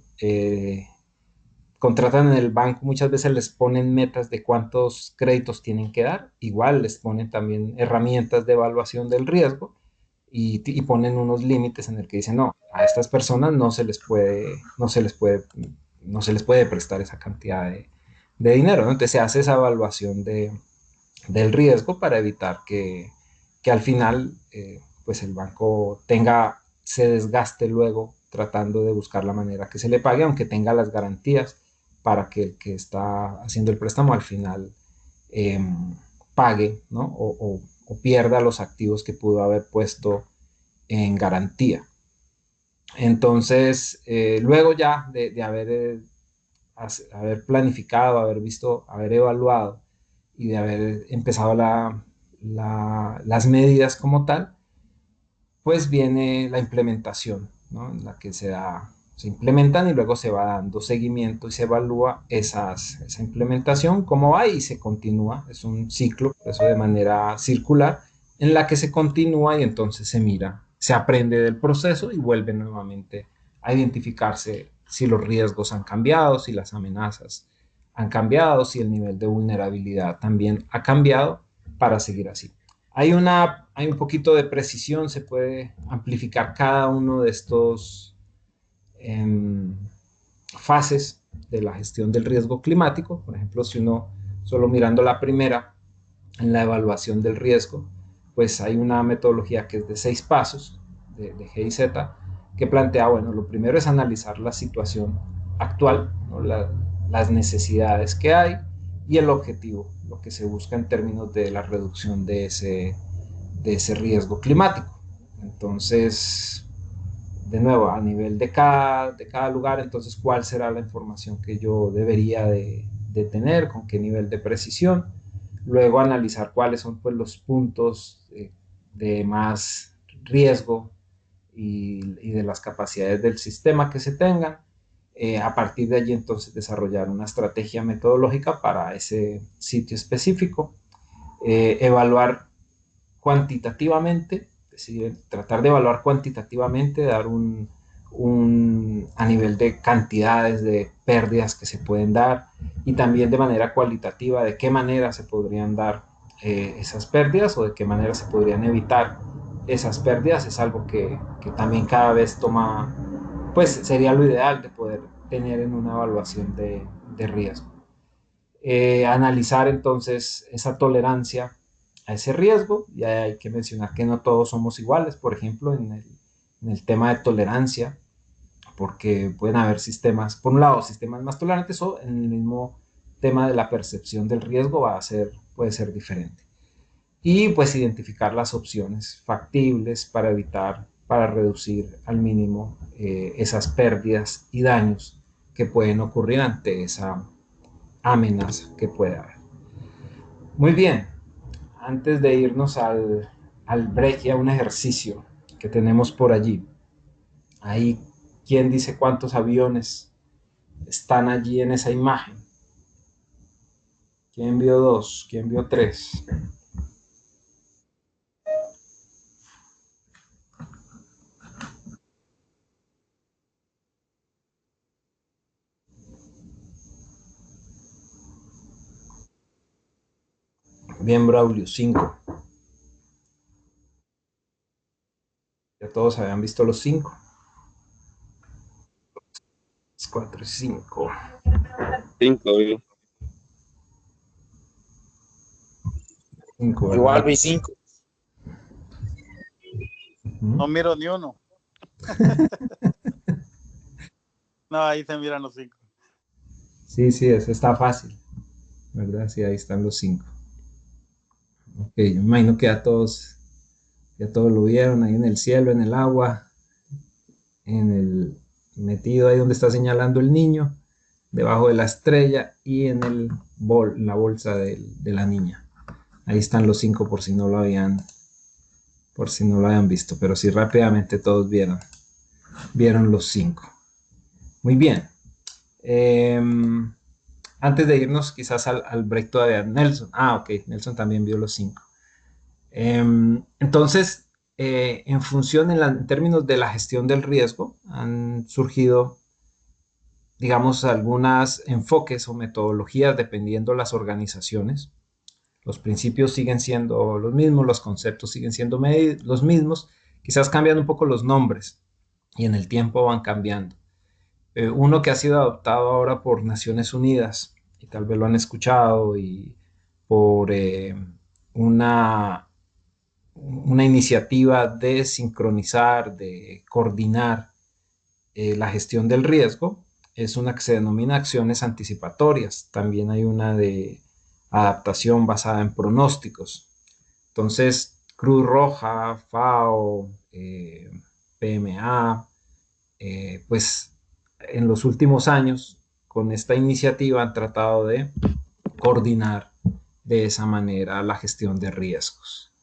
contratan en el banco, muchas veces les ponen metas de cuántos créditos tienen que dar, igual les ponen también herramientas de evaluación del riesgo y ponen unos límites en el que dicen, no, a estas personas no se les puede prestar esa cantidad de dinero, ¿no? Entonces se hace esa evaluación del riesgo para evitar que al final pues el banco se desgaste luego tratando de buscar la manera que se le pague, aunque tenga las garantías para que el que está haciendo el préstamo al final eh, pague, ¿no? O pierda los activos que pudo haber puesto en garantía. Entonces, luego ya de haber planificado, haber visto, haber evaluado y de haber empezado las medidas como tal, pues viene la implementación, ¿no? En la que se implementan y luego se va dando seguimiento y se evalúa esa implementación, cómo va y se continúa. Es un ciclo, eso de manera circular, en la que se continúa y entonces se mira, se aprende del proceso y vuelve nuevamente a identificarse si los riesgos han cambiado, si las amenazas han cambiado, si el nivel de vulnerabilidad también ha cambiado para seguir así. Hay un poquito de precisión, se puede amplificar cada uno de estos fases de la gestión del riesgo climático. Por ejemplo, si uno solo mirando la primera, en la evaluación del riesgo, pues hay una metodología que es de 6 pasos, de GIZ, que plantea, bueno, lo primero es analizar la situación actual, ¿no? Las necesidades que hay y el objetivo, lo que se busca en términos de la reducción de ese riesgo climático. Entonces, de nuevo, a nivel de cada lugar, entonces, ¿cuál será la información que yo debería de tener? ¿Con qué nivel de precisión? Luego analizar cuáles son pues, los puntos de más riesgo y de las capacidades del sistema que se tengan. A partir de allí entonces desarrollar una estrategia metodológica para ese sitio específico. Evaluar cuantitativamente, es decir, tratar de evaluar cuantitativamente, dar a nivel de cantidades de pérdidas que se pueden dar y también de manera cualitativa de qué manera se podrían dar esas pérdidas o de qué manera se podrían evitar esas pérdidas. Es algo que también cada vez pues sería lo ideal de poder tener en una evaluación de riesgo. Analizar entonces esa tolerancia a ese riesgo, y hay que mencionar que no todos somos iguales, por ejemplo, en el tema de tolerancia, porque pueden haber sistemas, por un lado, sistemas más tolerantes o en el mismo tema de la percepción del riesgo puede ser diferente. Y pues identificar las opciones factibles para reducir al mínimo esas pérdidas y daños que pueden ocurrir ante esa amenaza que puede haber. Muy bien, antes de irnos al break y a un ejercicio que tenemos por allí, ahí, ¿quién dice cuántos aviones están allí en esa imagen? ¿Quién vio 2? ¿Quién vio 3? Bien, Braulio, 5. Ya todos habían visto los 5. 4 y 5. 5, 5, Igual vi 5. No miro ni uno. No, ahí se miran los 5. Sí, eso está fácil, ¿verdad? Sí, ahí están los 5. Ok, yo me imagino que ya todos lo vieron ahí en el cielo, en el agua, metido ahí donde está señalando el niño, debajo de la estrella y en la bolsa de la niña. Ahí están los 5 por si no lo habían visto, pero sí rápidamente todos vieron los 5. Muy bien. Antes de irnos quizás al break todavía, Nelson. Ok, Nelson también vio los 5. Entonces, en términos de la gestión del riesgo, han surgido digamos, algunos enfoques o metodologías dependiendo las organizaciones. Los principios siguen siendo los mismos, los conceptos siguen siendo los mismos, quizás cambian un poco los nombres y en el tiempo van cambiando. Uno que ha sido adoptado ahora por Naciones Unidas, y tal vez lo han escuchado, y por una iniciativa de sincronizar, de coordinar la gestión del riesgo, es una que se denomina acciones anticipatorias. También hay una de adaptación basada en pronósticos. Entonces, Cruz Roja, FAO, PMA, pues en los últimos años con esta iniciativa han tratado de coordinar de esa manera la gestión de riesgos.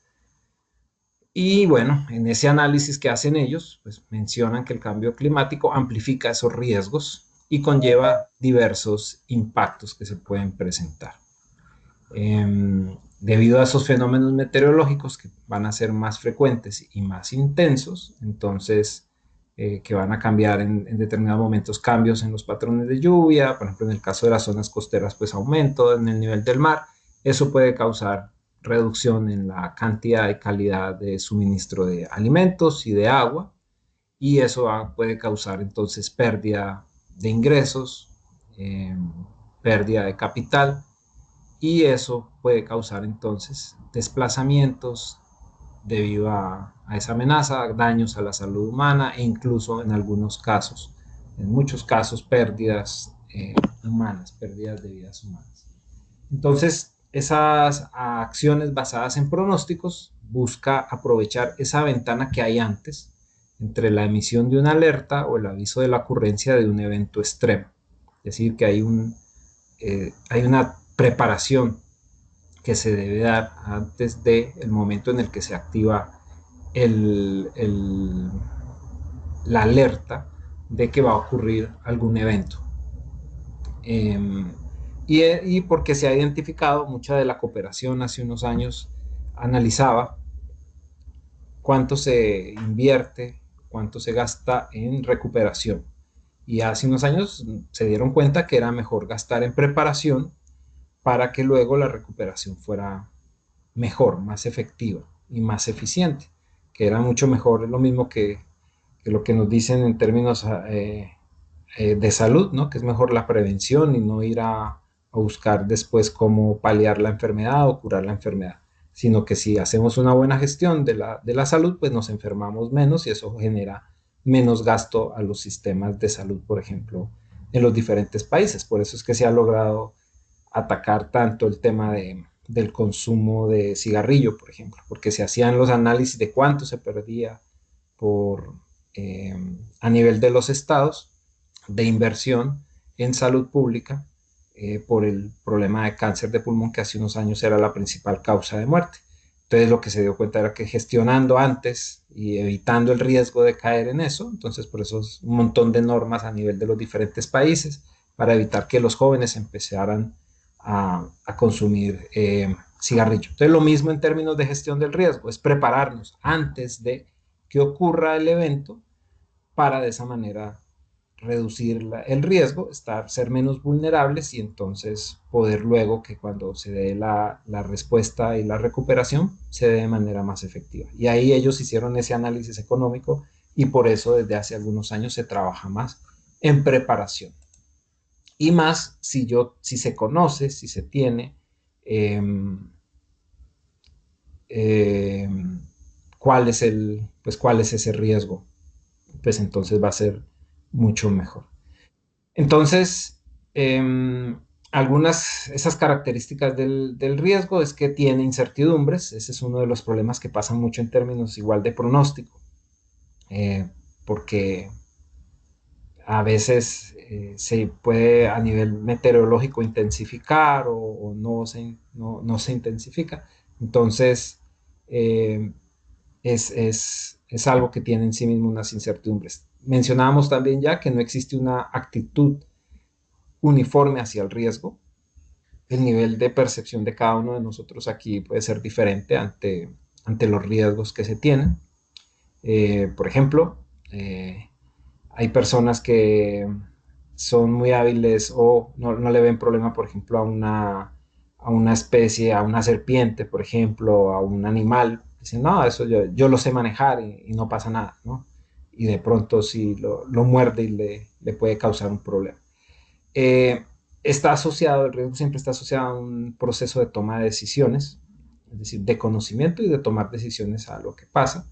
Y bueno, en ese análisis que hacen ellos, pues mencionan que el cambio climático amplifica esos riesgos y conlleva diversos impactos que se pueden presentar. Debido a esos fenómenos meteorológicos que van a ser más frecuentes y más intensos, entonces que van a cambiar en determinados momentos cambios en los patrones de lluvia, por ejemplo en el caso de las zonas costeras pues aumento en el nivel del mar, eso puede causar reducción en la cantidad y calidad de suministro de alimentos y de agua, y eso puede causar entonces pérdida de ingresos, pérdida de capital, y eso puede causar entonces desplazamientos debido a esa amenaza, daños a la salud humana e incluso en algunos casos, en muchos casos, pérdidas humanas, pérdidas de vidas humanas. Entonces, esas acciones basadas en pronósticos busca aprovechar esa ventana que hay antes entre la emisión de una alerta o el aviso de la ocurrencia de un evento extremo. Es decir, que hay una preparación que se debe dar antes del momento en el que se activa la alerta de que va a ocurrir algún evento. Y porque se ha identificado mucha de la cooperación hace unos años, analizaba cuánto se invierte, cuánto se gasta en recuperación. Y hace unos años se dieron cuenta que era mejor gastar en preparación para que luego la recuperación fuera mejor, más efectiva y más eficiente, que era mucho mejor, es lo mismo que lo que nos dicen en términos de salud, ¿no? Que es mejor la prevención y no ir a buscar después cómo paliar la enfermedad o curar la enfermedad, sino que si hacemos una buena gestión de la salud, pues nos enfermamos menos y eso genera menos gasto a los sistemas de salud, por ejemplo, en los diferentes países. Por eso es que se ha logrado atacar tanto el tema del consumo de cigarrillo, por ejemplo, porque se hacían los análisis de cuánto se perdía a nivel de los estados de inversión en salud pública por el problema de cáncer de pulmón que hace unos años era la principal causa de muerte. Entonces lo que se dio cuenta era que gestionando antes y evitando el riesgo de caer en eso, entonces por eso es un montón de normas a nivel de los diferentes países para evitar que los jóvenes empezaran a consumir cigarrillo. Entonces lo mismo en términos de gestión del riesgo, es prepararnos antes de que ocurra el evento para de esa manera reducir el riesgo, ser menos vulnerables y entonces poder luego que cuando se dé la respuesta y la recuperación se dé de manera más efectiva. Y ahí ellos hicieron ese análisis económico y por eso desde hace algunos años se trabaja más en preparación. Y más si se conoce, si se tiene cuál es ese riesgo, pues entonces va a ser mucho mejor. Entonces, esas características del riesgo es que tiene incertidumbres. Ese es uno de los problemas que pasa mucho en términos igual de pronóstico, porque a veces se puede a nivel meteorológico intensificar o no se intensifica. Entonces, es algo que tiene en sí mismo unas incertidumbres. Mencionábamos también ya que no existe una actitud uniforme hacia el riesgo. El nivel de percepción de cada uno de nosotros aquí puede ser diferente ante los riesgos que se tienen. Por ejemplo, hay personas que son muy hábiles o no le ven problema, por ejemplo, a una especie, a una serpiente, por ejemplo, a un animal. Dicen, no, eso yo lo sé manejar y no pasa nada, ¿no? Y de pronto sí lo muerde y le puede causar un problema. Eh, Está asociado, el riesgo siempre está asociado a un proceso de toma de decisiones, es decir, de conocimiento y de tomar decisiones a lo que pasa.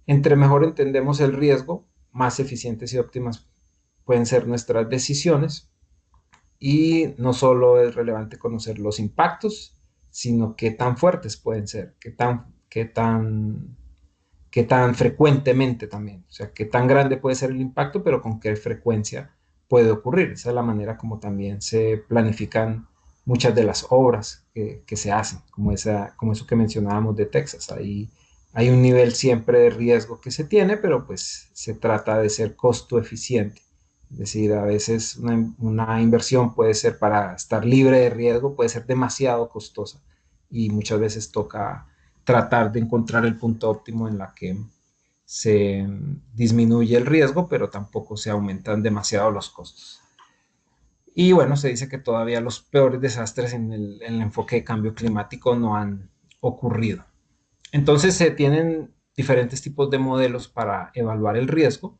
Entre mejor entendemos el riesgo, más eficientes y óptimas pueden ser nuestras decisiones. Y no solo es relevante conocer los impactos, sino qué tan fuertes pueden ser, qué tan frecuentemente también, o sea, qué tan grande puede ser el impacto, pero con qué frecuencia puede ocurrir. Esa es la manera como también se planifican muchas de las obras que se hacen, como eso que mencionábamos de Texas. Ahí hay un nivel siempre de riesgo que se tiene, pero pues se trata de ser costo eficiente. Es decir, a veces una inversión puede ser para estar libre de riesgo, puede ser demasiado costosa y muchas veces toca tratar de encontrar el punto óptimo en la que se disminuye el riesgo, pero tampoco se aumentan demasiado los costos. Y bueno, se dice que todavía los peores desastres en el enfoque de cambio climático no han ocurrido. Entonces se tienen diferentes tipos de modelos para evaluar el riesgo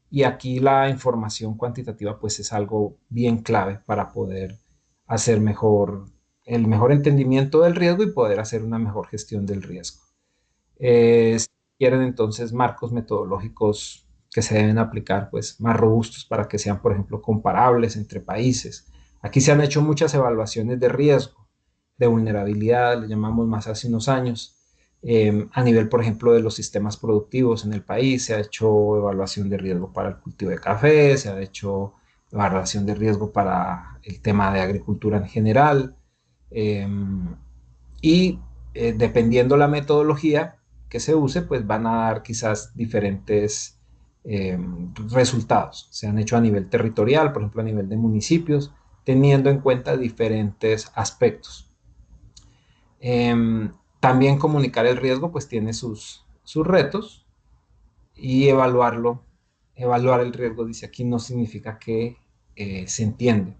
y aquí la información cuantitativa pues es algo bien clave para poder hacer el mejor entendimiento del riesgo y poder hacer una mejor gestión del riesgo. Si quieren entonces marcos metodológicos que se deben aplicar, pues más robustos para que sean, por ejemplo, comparables entre países. Aquí se han hecho muchas evaluaciones de riesgo, de vulnerabilidad, le llamamos más hace unos años, a nivel, por ejemplo, de los sistemas productivos en el país. Se ha hecho evaluación de riesgo para el cultivo de café, se ha hecho evaluación de riesgo para el tema de agricultura en general. Eh, y dependiendo la metodología que se use, pues van a dar quizás diferentes resultados. Se han hecho a nivel territorial, por ejemplo, a nivel de municipios, teniendo en cuenta diferentes aspectos. También comunicar el riesgo, pues tiene sus retos y evaluar el riesgo, dice aquí, no significa que se entiende,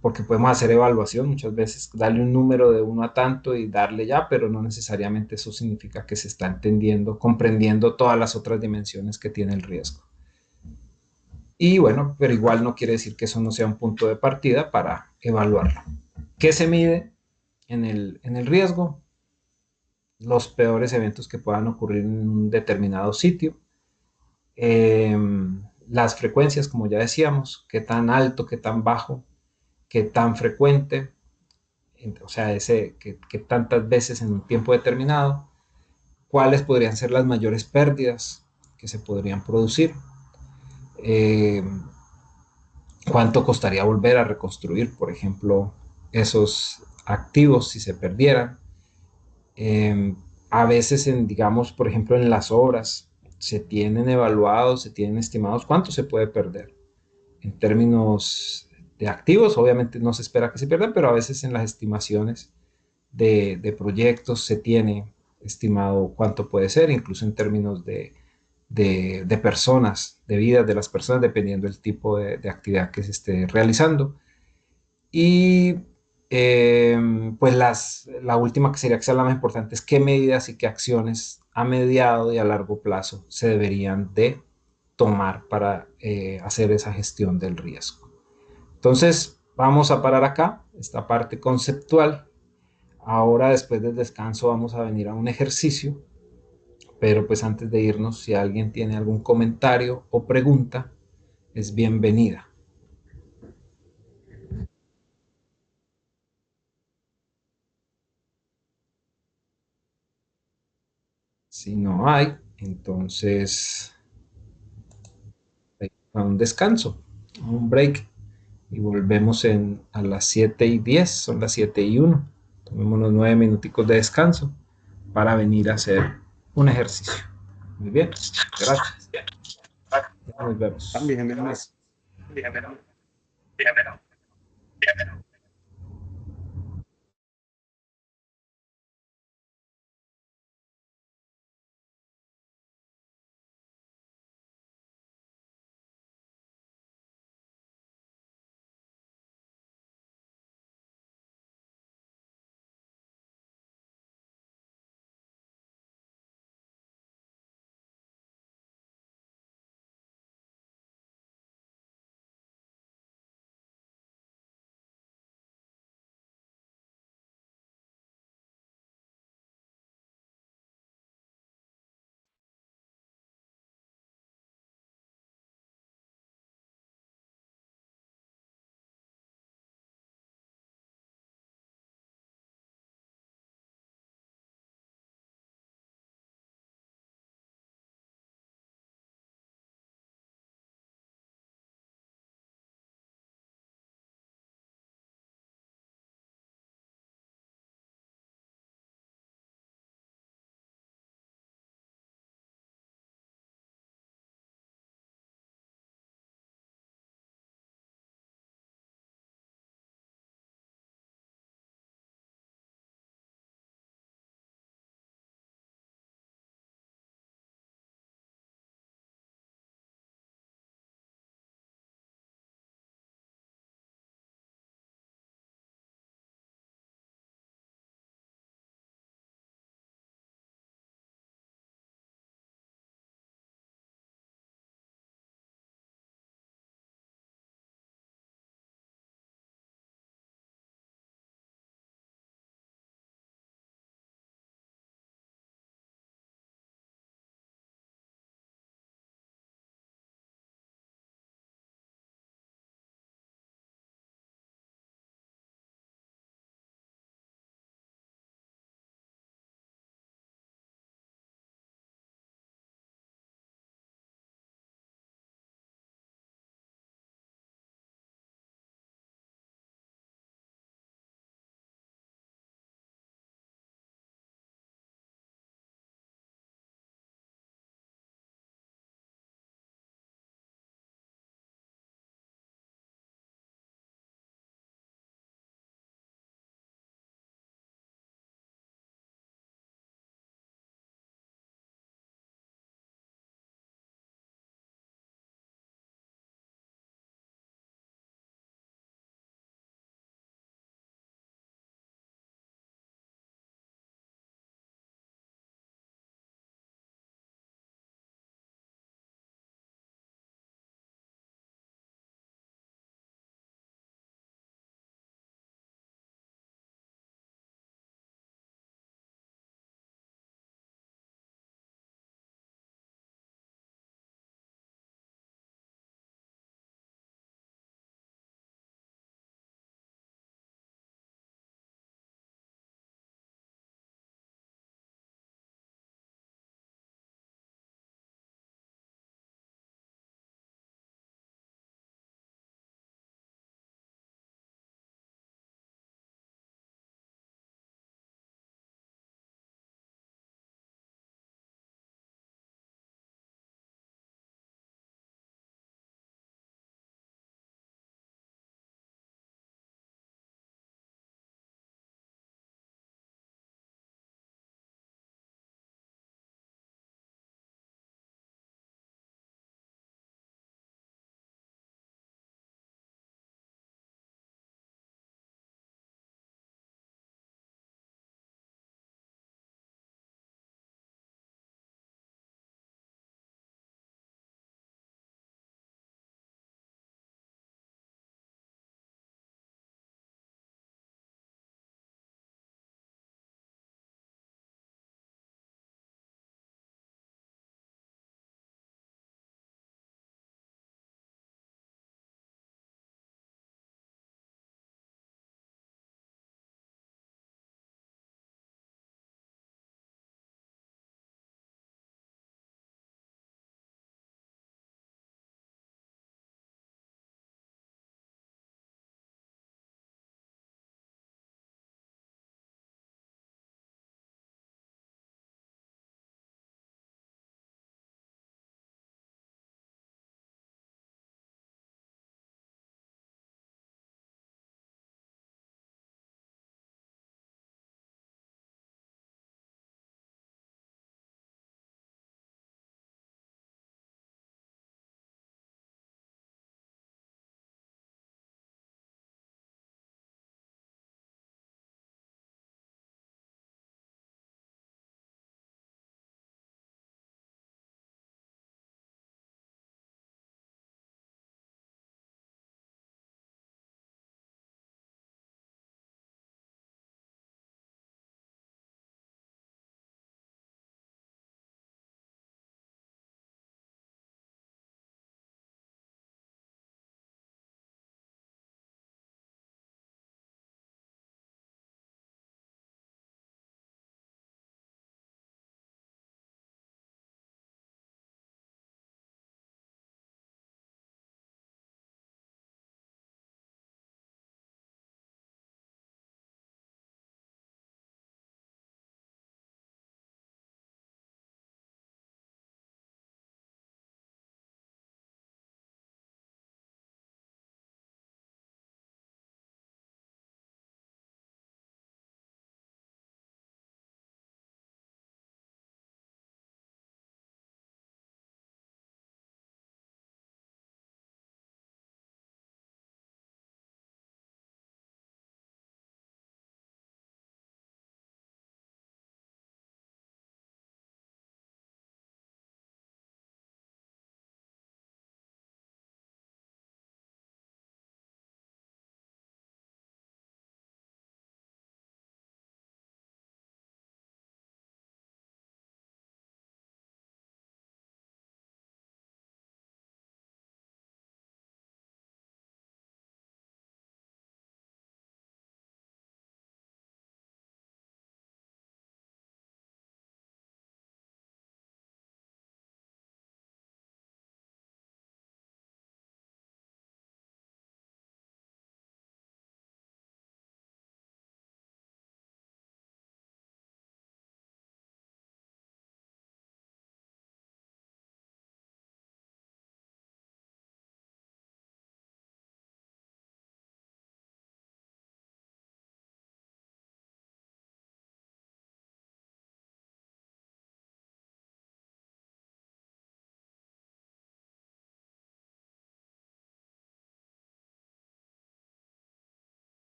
porque podemos hacer evaluación muchas veces, darle un número de uno a tanto y darle ya, pero no necesariamente eso significa que se está entendiendo, comprendiendo todas las otras dimensiones que tiene el riesgo. Y bueno, pero igual no quiere decir que eso no sea un punto de partida para evaluarlo. ¿Qué se mide en el riesgo? Los peores eventos que puedan ocurrir en un determinado sitio. Las frecuencias, como ya decíamos, qué tan alto, qué tan bajo, qué tan frecuente, o sea, que tantas veces en un tiempo determinado, cuáles podrían ser las mayores pérdidas que se podrían producir, eh, cuánto costaría volver a reconstruir, por ejemplo, esos activos si se perdieran. A veces, digamos, por ejemplo, en las obras, se tienen evaluados, se tienen estimados cuánto se puede perder. En términos de activos, obviamente no se espera que se pierdan, pero a veces en las estimaciones de proyectos se tiene estimado cuánto puede ser, incluso en términos de personas, de vidas de las personas, dependiendo del tipo de actividad que se esté realizando. Y pues la última que sería que sea la más importante es qué medidas y qué acciones a mediado y a largo plazo se deberían de tomar para hacer esa gestión del riesgo. Entonces, vamos a parar acá, esta parte conceptual. Ahora, después del descanso, vamos a venir a un ejercicio, pero pues antes de irnos, si alguien tiene algún comentario o pregunta, es bienvenida. Si no hay, entonces a un descanso, un break, y volvemos a las 7:10, son las 7:01. Tomemos unos 9 minuticos de descanso para venir a hacer un ejercicio. Muy bien, gracias. Nos vemos. También.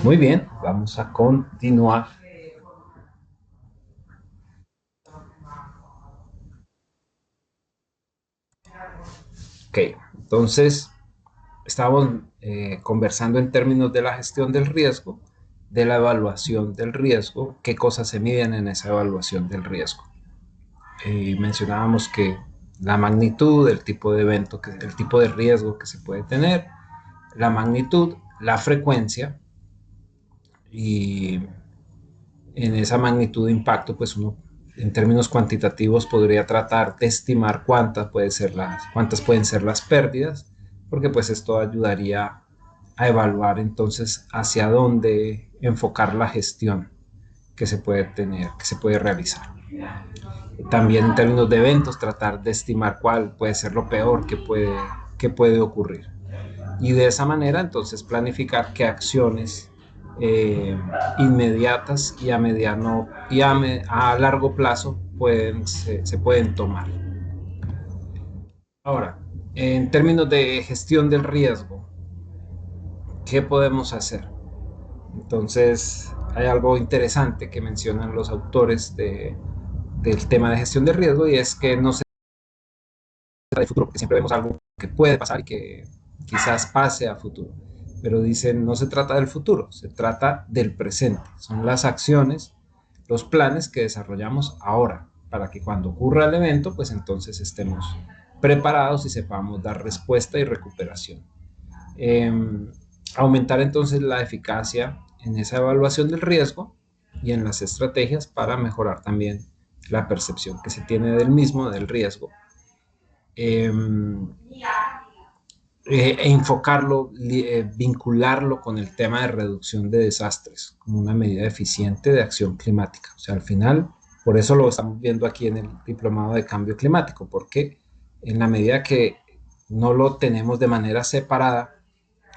Muy bien, vamos a continuar. Ok, entonces estábamos conversando en términos de la gestión del riesgo, de la evaluación del riesgo, qué cosas se miden en esa evaluación del riesgo. Mencionábamos que la magnitud, el tipo de evento, el tipo de riesgo que se puede tener, la magnitud, la frecuencia, y en esa magnitud de impacto, pues uno en términos cuantitativos podría tratar de estimar cuántas pueden ser las pérdidas, porque pues esto ayudaría a evaluar entonces hacia dónde enfocar la gestión que se puede tener, que se puede realizar. También en términos de eventos, tratar de estimar cuál puede ser lo peor que puede ocurrir. Y de esa manera entonces planificar qué acciones inmediatas y a mediano y a largo plazo se pueden tomar. Ahora, en términos de gestión del riesgo, ¿qué podemos hacer? Entonces, hay algo interesante que mencionan los autores del tema de gestión del riesgo, y es que no se trata de futuro, porque siempre vemos algo que puede pasar y que quizás pase a futuro. Pero dicen, no se trata del futuro, se trata del presente. Son las acciones, los planes que desarrollamos ahora, para que cuando ocurra el evento, pues entonces estemos preparados y sepamos dar respuesta y recuperación. Eh, Aumentar entonces la eficacia en esa evaluación del riesgo y en las estrategias para mejorar también la percepción que se tiene del mismo, del riesgo. E enfocarlo, vincularlo con el tema de reducción de desastres como una medida eficiente de acción climática. O sea, al final, por eso lo estamos viendo aquí en el diplomado de cambio climático, porque en la medida que no lo tenemos de manera separada,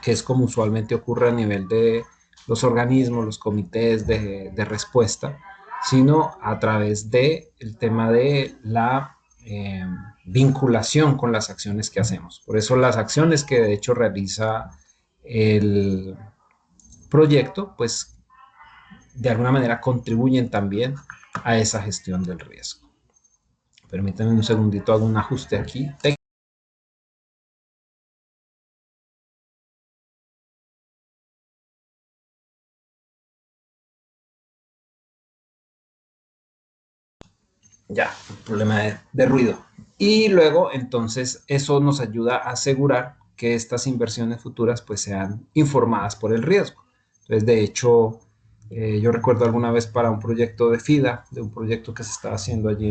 que es como usualmente ocurre a nivel de los organismos, los comités de respuesta, sino a través del tema de la vinculación con las acciones que hacemos. Por eso las acciones que de hecho realiza el proyecto, pues de alguna manera contribuyen también a esa gestión del riesgo. Permítanme un segundito, hago un ajuste aquí. Ya, un problema de ruido. Y luego, entonces, eso nos ayuda a asegurar que estas inversiones futuras pues sean informadas por el riesgo. Entonces, de hecho, yo recuerdo alguna vez para un proyecto de FIDA, de un proyecto que se estaba haciendo allí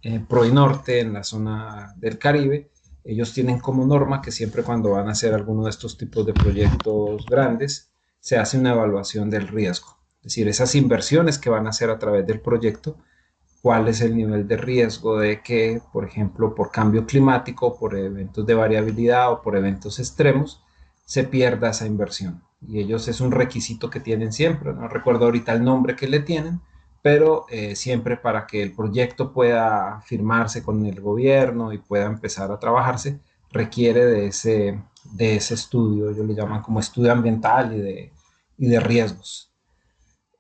en Proinorte, en la zona del Caribe, ellos tienen como norma que siempre cuando van a hacer alguno de estos tipos de proyectos grandes, se hace una evaluación del riesgo. Es decir, esas inversiones que van a hacer a través del proyecto, cuál es el nivel de riesgo de que, por ejemplo, por cambio climático, por eventos de variabilidad o por eventos extremos, se pierda esa inversión. Y ellos es un requisito que tienen siempre, no recuerdo ahorita el nombre que le tienen, pero siempre para que el proyecto pueda firmarse con el gobierno y pueda empezar a trabajarse, requiere de ese estudio, ellos le llaman como estudio ambiental y de riesgos.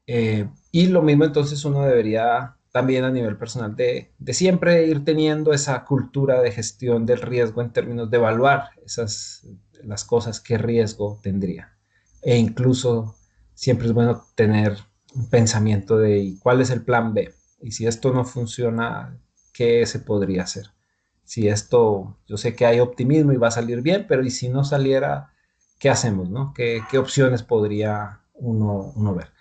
Y lo mismo entonces uno debería también a nivel personal de siempre ir teniendo esa cultura de gestión del riesgo en términos de evaluar las cosas que riesgo tendría. E incluso siempre es bueno tener un pensamiento de ¿y cuál es el plan B? Y si esto no funciona, ¿qué se podría hacer? Si esto, yo sé que hay optimismo y va a salir bien, pero ¿y si no saliera, qué hacemos, no? ¿Qué opciones podría uno ver?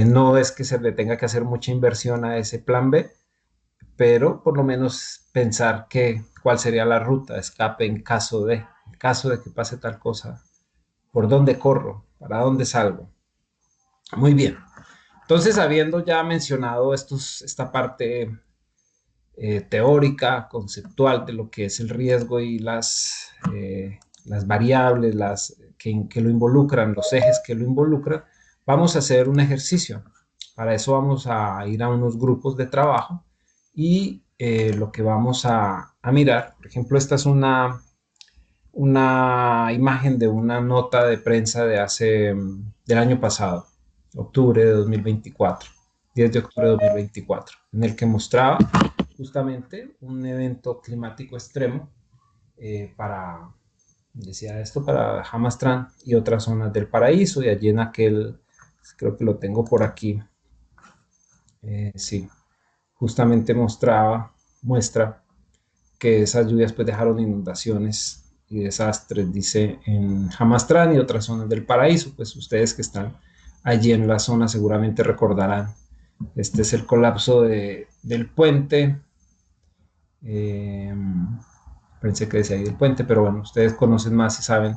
No es que se le tenga que hacer mucha inversión a ese plan B, pero por lo menos pensar cuál sería la ruta de escape en caso de que pase tal cosa, por dónde corro, para dónde salgo. Muy bien. Entonces, habiendo ya mencionado esta parte teórica, conceptual de lo que es el riesgo y las variables que lo involucran, los ejes que lo involucran, vamos a hacer un ejercicio. Para eso vamos a ir a unos grupos de trabajo y lo que vamos a mirar, por ejemplo, esta es una una imagen de una nota de prensa del año pasado, octubre de 2024, 10 de octubre de 2024, en el que mostraba justamente un evento climático extremo decía esto, para Hamastran y otras zonas del paraíso, y allí en aquel, creo que lo tengo por aquí, sí, justamente muestra que esas lluvias pues dejaron inundaciones y desastres, dice, en Hamastran y otras zonas del paraíso. Pues ustedes que están allí en la zona seguramente recordarán. Este es el colapso del puente. Pensé que decía ahí del puente, pero bueno, ustedes conocen más y saben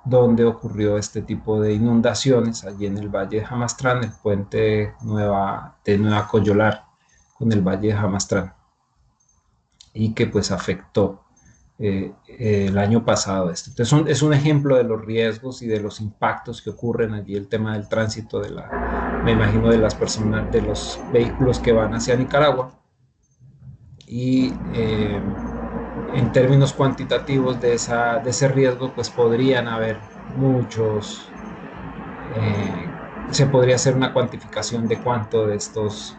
dónde ocurrió este tipo de inundaciones, allí en el Valle de Hamastran, el puente de Nueva Coyolar con el Valle de Hamastran, y que pues afectó el año pasado esto. Entonces es un ejemplo de los riesgos y de los impactos que ocurren allí, el tema del tránsito me imagino, de las personas, de los vehículos que van hacia Nicaragua, y en términos cuantitativos de ese riesgo, pues podrían haber muchos, se podría hacer una cuantificación de cuánto de estas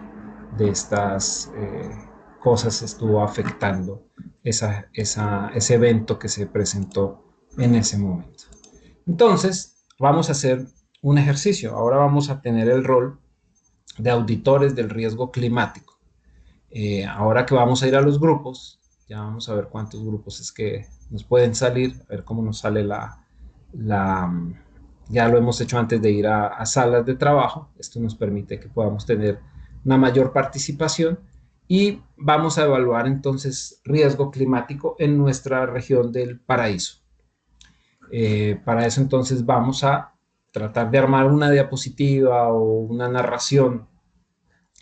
cosas estuvo afectando ese evento que se presentó en ese momento. Entonces, vamos a hacer un ejercicio. Ahora vamos a tener el rol de auditores del riesgo climático. Ahora que vamos a ir a los grupos, ya vamos a ver cuántos grupos es que nos pueden salir, a ver cómo nos sale ya lo hemos hecho antes de ir a salas de trabajo. Esto nos permite que podamos tener una mayor participación, y vamos a evaluar entonces riesgo climático en nuestra región del paraíso. Para eso entonces vamos a tratar de armar una diapositiva o una narración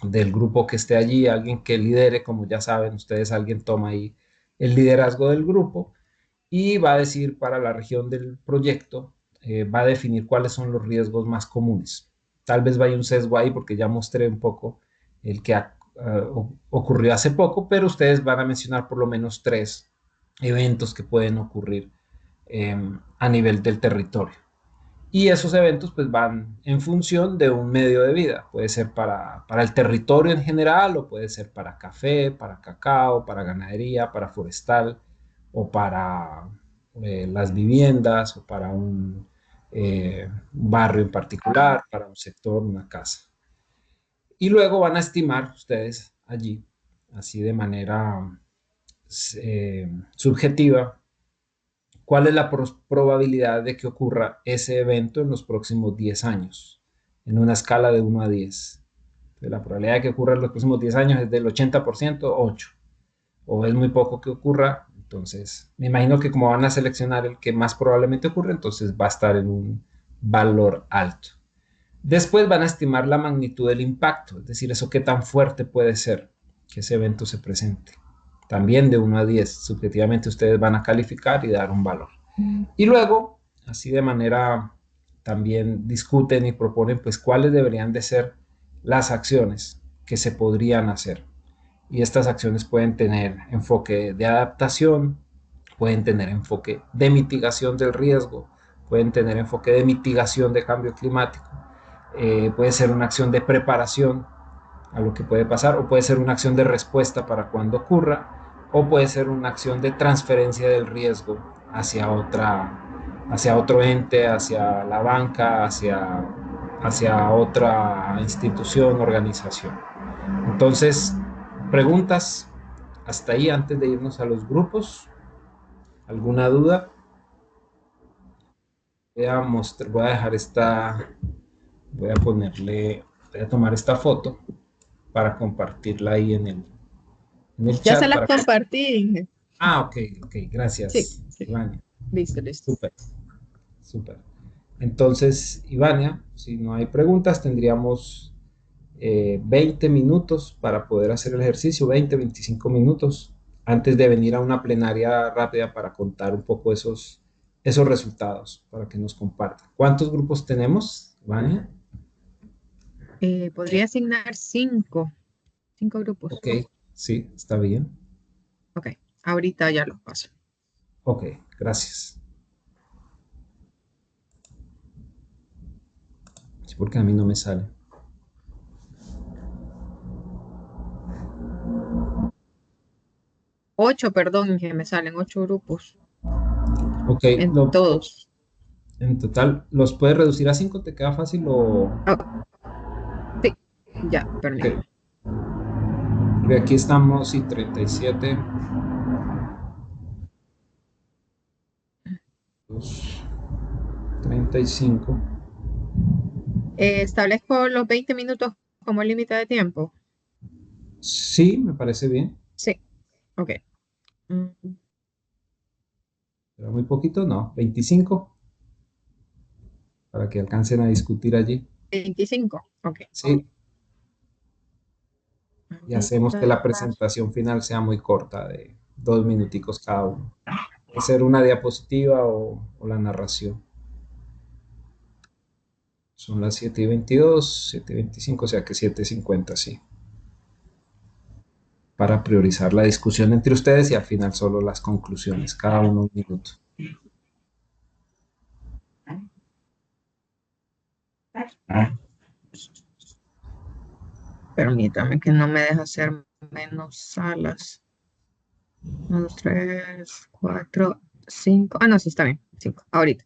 del grupo que esté allí, alguien que lidere. Como ya saben ustedes, alguien toma ahí el liderazgo del grupo y va a decir para la región del proyecto, va a definir cuáles son los riesgos más comunes. Tal vez vaya un sesgo ahí porque ya mostré un poco el que ocurrió hace poco, pero ustedes van a mencionar por lo menos 3 eventos que pueden ocurrir a nivel del territorio. Y esos eventos pues van en función de un medio de vida. Puede ser para el territorio en general, o puede ser para café, para cacao, para ganadería, para forestal, o para las viviendas, o para un barrio en particular, para un sector, una casa. Y luego van a estimar ustedes allí, así de manera subjetiva, cuál es la probabilidad de que ocurra ese evento en los próximos 10 años, en una escala de 1 a 10. Entonces, la probabilidad de que ocurra en los próximos 10 años es del 80%, 8. O es muy poco que ocurra. Entonces, me imagino que como van a seleccionar el que más probablemente ocurre, entonces va a estar en un valor alto. Después van a estimar la magnitud del impacto, es decir, eso qué tan fuerte puede ser que ese evento se presente. También de 1 a 10, subjetivamente ustedes van a calificar y dar un valor. Y luego, así de manera, también discuten y proponen pues cuáles deberían de ser las acciones que se podrían hacer. Y estas acciones pueden tener enfoque de adaptación, pueden tener enfoque de mitigación del riesgo, pueden tener enfoque de mitigación de cambio climático, puede ser una acción de preparación a lo que puede pasar, o puede ser una acción de respuesta para cuando ocurra, o puede ser una acción de transferencia del riesgo hacia otro ente, hacia la banca, hacia otra institución, organización. Entonces, preguntas hasta ahí antes de irnos a los grupos. ¿Alguna duda? Voy a dejar voy a tomar esta foto para compartirla ahí en el Ya chat. se las compartí, Inge. Ok, gracias. Sí. Ivania. Listo. Súper. Entonces, Ivania, si no hay preguntas, tendríamos 20 minutos para poder hacer el ejercicio, 25 minutos, antes de venir a una plenaria rápida para contar un poco esos resultados, para que nos compartan. ¿Cuántos grupos tenemos, Ivania? Podría asignar 5 grupos. Ok, sí, está bien. Ok, ahorita ya los paso. Ok, gracias. Sí, porque a mí no me sale. Ocho, perdón, que me salen 8 grupos Ok, en todos. en total, ¿los puedes reducir a 5? ¿Te queda fácil o...? Ah, sí, ya, Ok, permítame. porque aquí estamos y 37, 2, 35. Establezco los 20 minutos como límite de tiempo. Sí, me parece bien. Sí, ok. Mm, Pero muy poquito, no. 25, para que alcancen a discutir allí. 25, ok. Sí, y hacemos que la presentación final sea muy corta, de 2 minuticos cada uno. Puede ser una diapositiva o la narración. Son las 7:22, 7:25, o sea que 7:50, sí. Para priorizar la discusión entre ustedes y al final solo las conclusiones, cada uno un minuto. Permítame que no me deja hacer menos salas. 1, 2, 3, 4, 5. Ah, no, sí está bien. 5. Ahorita.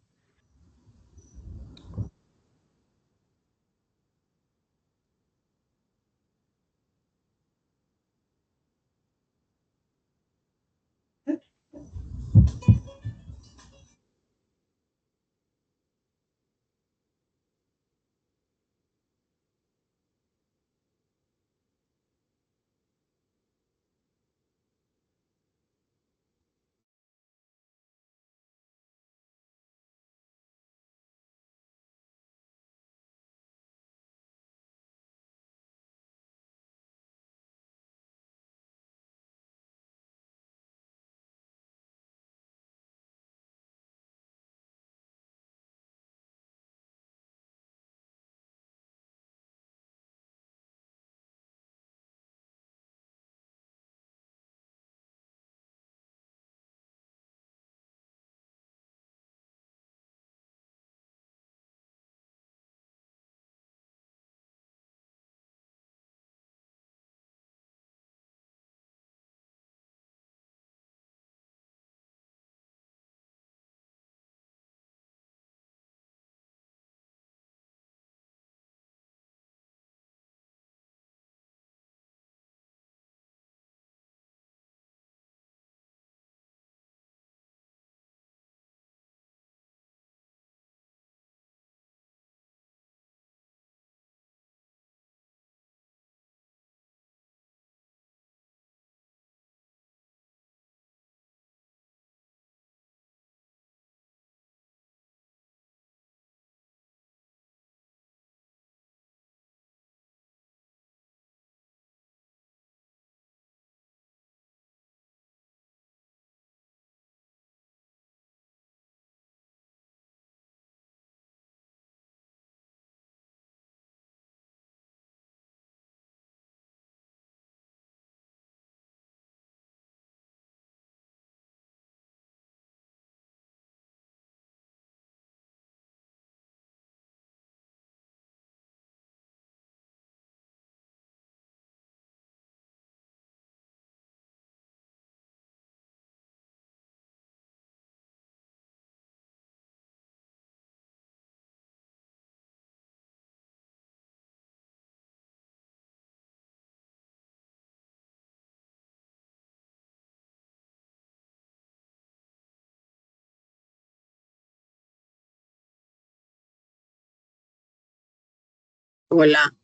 Hola.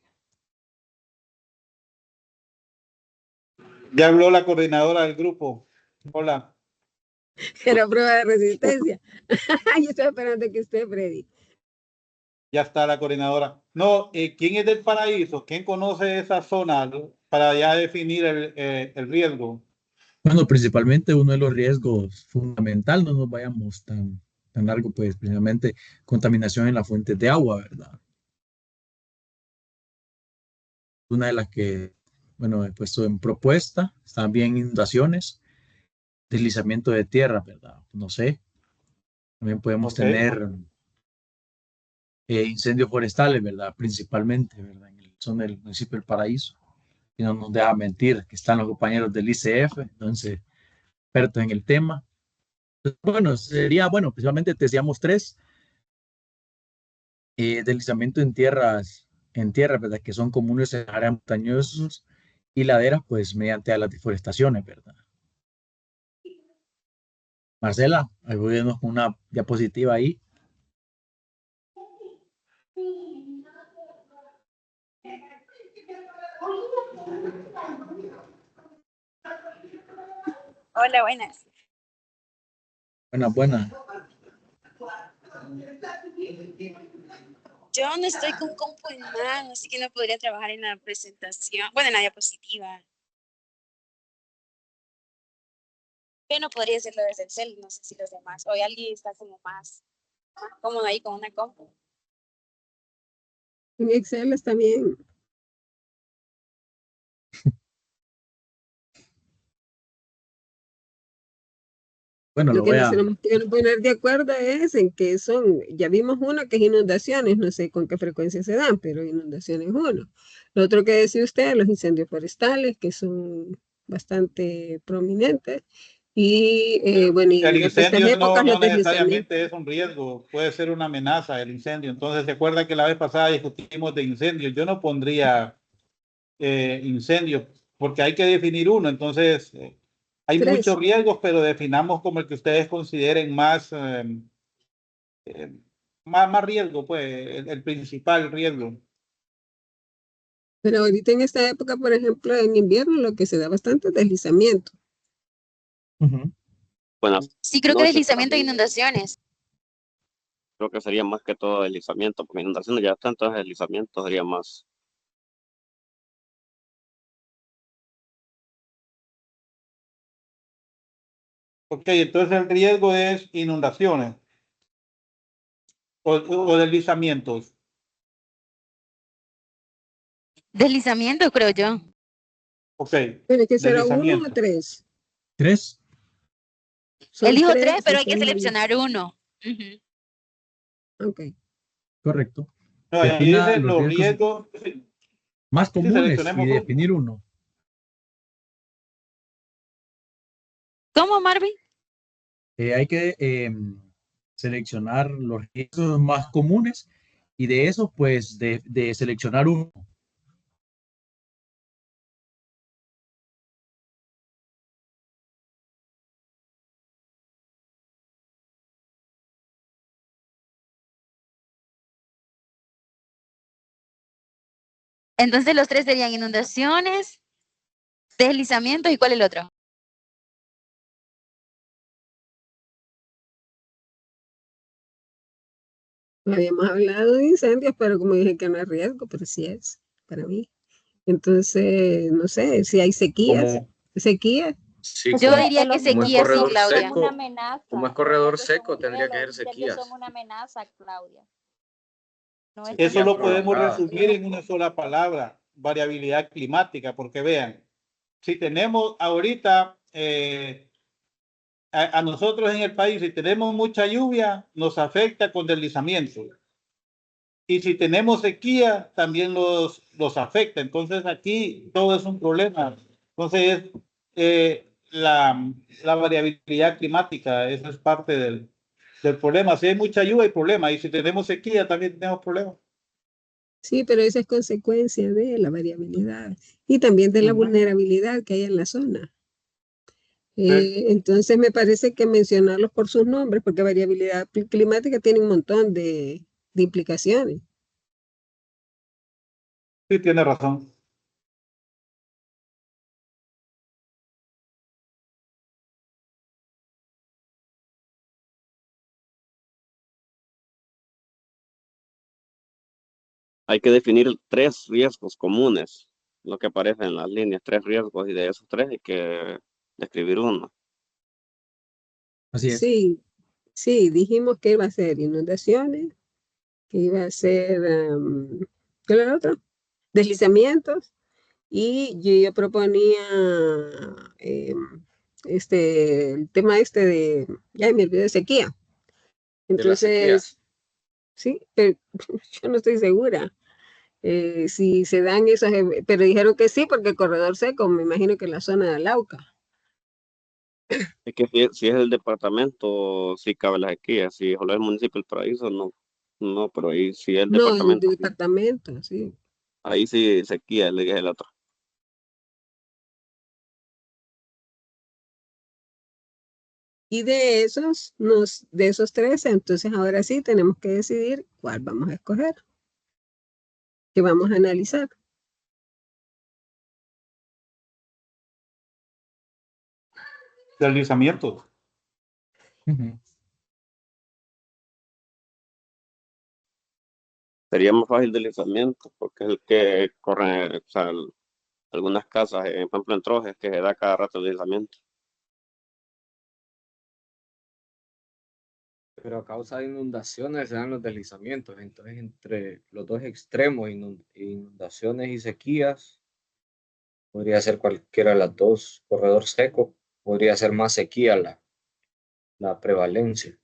Ya habló la coordinadora del grupo. Hola. Era prueba de resistencia. Yo estoy esperando que esté Freddy. Ya está la coordinadora. No, ¿quién es del Paraíso? ¿Quién conoce esa zona para ya definir el riesgo? Bueno, principalmente uno de los riesgos fundamental, no nos vayamos tan largo, pues principalmente contaminación en las fuentes de agua, ¿verdad? Una de las que, bueno, he puesto en propuesta, también inundaciones, deslizamiento de tierra, ¿verdad? No sé, también podemos Ok. tener incendios forestales, ¿verdad? Principalmente, ¿verdad? En el, son del municipio del Paraíso. Y no nos deja mentir que están los compañeros del ICF, entonces, expertos en el tema. Entonces, bueno, sería, bueno, principalmente te decíamos tres, deslizamiento en tierras, ¿verdad? Que son comunes en áreas montañosas y laderas, pues mediante a las deforestaciones, ¿verdad? Marcela, ayúdenos con una diapositiva ahí. Hola, buenas. Buena. Yo no estoy con compu en mano, así que no podría trabajar en la presentación, bueno, en la diapositiva. Yo no podría hacerlo desde el cel, no sé si los demás, o alguien está como más cómodo ahí con una compu. En Excel está bien. Bueno, Lo que nos tenemos que poner de acuerdo es en que son, ya vimos uno que es inundaciones, no sé con qué frecuencia se dan, pero inundaciones es uno. Lo otro que decía usted, los incendios forestales, que son bastante prominentes. Y bueno, y El en estas incendio épocas no los deslizamientos. necesariamente es un riesgo, puede ser una amenaza el incendio. Entonces, se acuerda que la vez pasada discutimos de incendios. Yo no pondría incendio porque hay que definir uno. Entonces, hay muchos riesgos, pero definamos como el que ustedes consideren más riesgo, pues, el principal riesgo. Pero ahorita en esta época, por ejemplo, en invierno lo que se da bastante es deslizamiento. Buenas Sí, creo que noches, deslizamiento e para mí. inundaciones. Creo que sería más que todo deslizamiento, porque inundaciones ya están, entonces deslizamiento sería más. Ok, entonces el riesgo es inundaciones o deslizamientos. Deslizamiento, creo yo. Ok, ¿Tiene que ser a uno o deslizamiento. tres? ¿Tres? Son Elijo tres, pero hay que son seleccionar uno. Ok. Correcto. No, ahí Defina dice los los riesgos riesgos. más Sí, comunes y seleccionemos uno. definir uno. ¿Cómo, Marvin? Hay que seleccionar los riesgos más comunes y de eso, pues, de seleccionar uno. Entonces los tres serían inundaciones, deslizamientos y ¿cuál es el otro? Habíamos hablado de incendios, pero como dije que no es riesgo, pero sí es para mí. Entonces, no sé, si hay sequías. ¿Sequías? Sí, Yo diría que como es sequía, sí, corredor Claudia. seco, como es corredor seco, tendría que ser sequías. Son una amenaza, Claudia. No es Eso Sequías lo podemos prolongadas. resumir en una sola palabra, variabilidad climática, porque vean, si tenemos ahorita a nosotros en el país, si tenemos mucha lluvia, nos afecta con deslizamiento. Y si tenemos sequía, también los afecta. Entonces aquí todo es un problema. Entonces, la variabilidad climática, eso es parte del problema. Si hay mucha lluvia, hay problema. Y si tenemos sequía, también tenemos problemas. Sí, pero esa es consecuencia de la variabilidad y también de la vulnerabilidad que hay en la zona. Entonces me parece que mencionarlos por sus nombres, porque variabilidad climática tiene un montón de implicaciones. Sí, tiene razón. Hay que definir tres riesgos comunes, lo que aparece en las líneas, tres riesgos, y de esos tres hay que describir uno. Así es. Sí, sí, dijimos que iba a ser inundaciones, que iba a ser, ¿qué era el otro? Deslizamientos, y yo proponía el tema este de, ya me olvidé de sequía. De la sequía. Entonces, Sí, pero yo no estoy segura si se dan esos, pero dijeron que sí, porque el corredor seco, me imagino que en la zona de Alauca. Es que si es el departamento, sí cabe la sequía. Si solo es el municipio del Paraíso, no. No, pero ahí sí es el No, en el departamento. departamento, sí. Ahí sí sequía, le dije el otro. Y de esos, de esos tres, entonces ahora sí tenemos que decidir cuál vamos a escoger, que vamos a analizar. Deslizamientos. Sería más fácil deslizamiento, porque es el que corre, o sea, algunas casas, por ejemplo en Trojes, que se da cada rato deslizamiento. Pero a causa de inundaciones se dan los deslizamientos. Entonces, entre los dos extremos, inundaciones y sequías, podría ser cualquiera de las dos. Corredor seco, podría ser más sequía la prevalencia.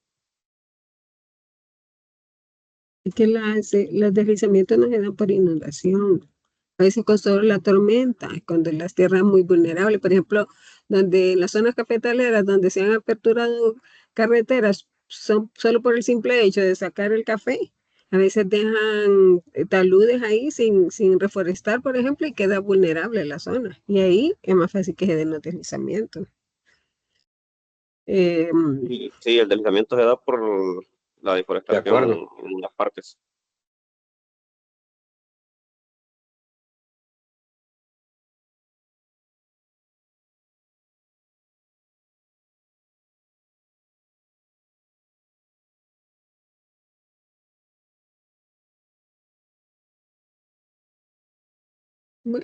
Es que los deslizamientos no se dan por inundación. A veces con solo la tormenta, cuando las tierras muy vulnerables, por ejemplo, donde en las zonas cafetaleras, donde se han aperturado carreteras, son solo por el simple hecho de sacar el café. A veces dejan taludes ahí sin reforestar, por ejemplo, y queda vulnerable la zona. Y ahí es más fácil que se den los deslizamientos. Sí, el deslizamiento se da por la De deforestación acuerdo. en unas partes.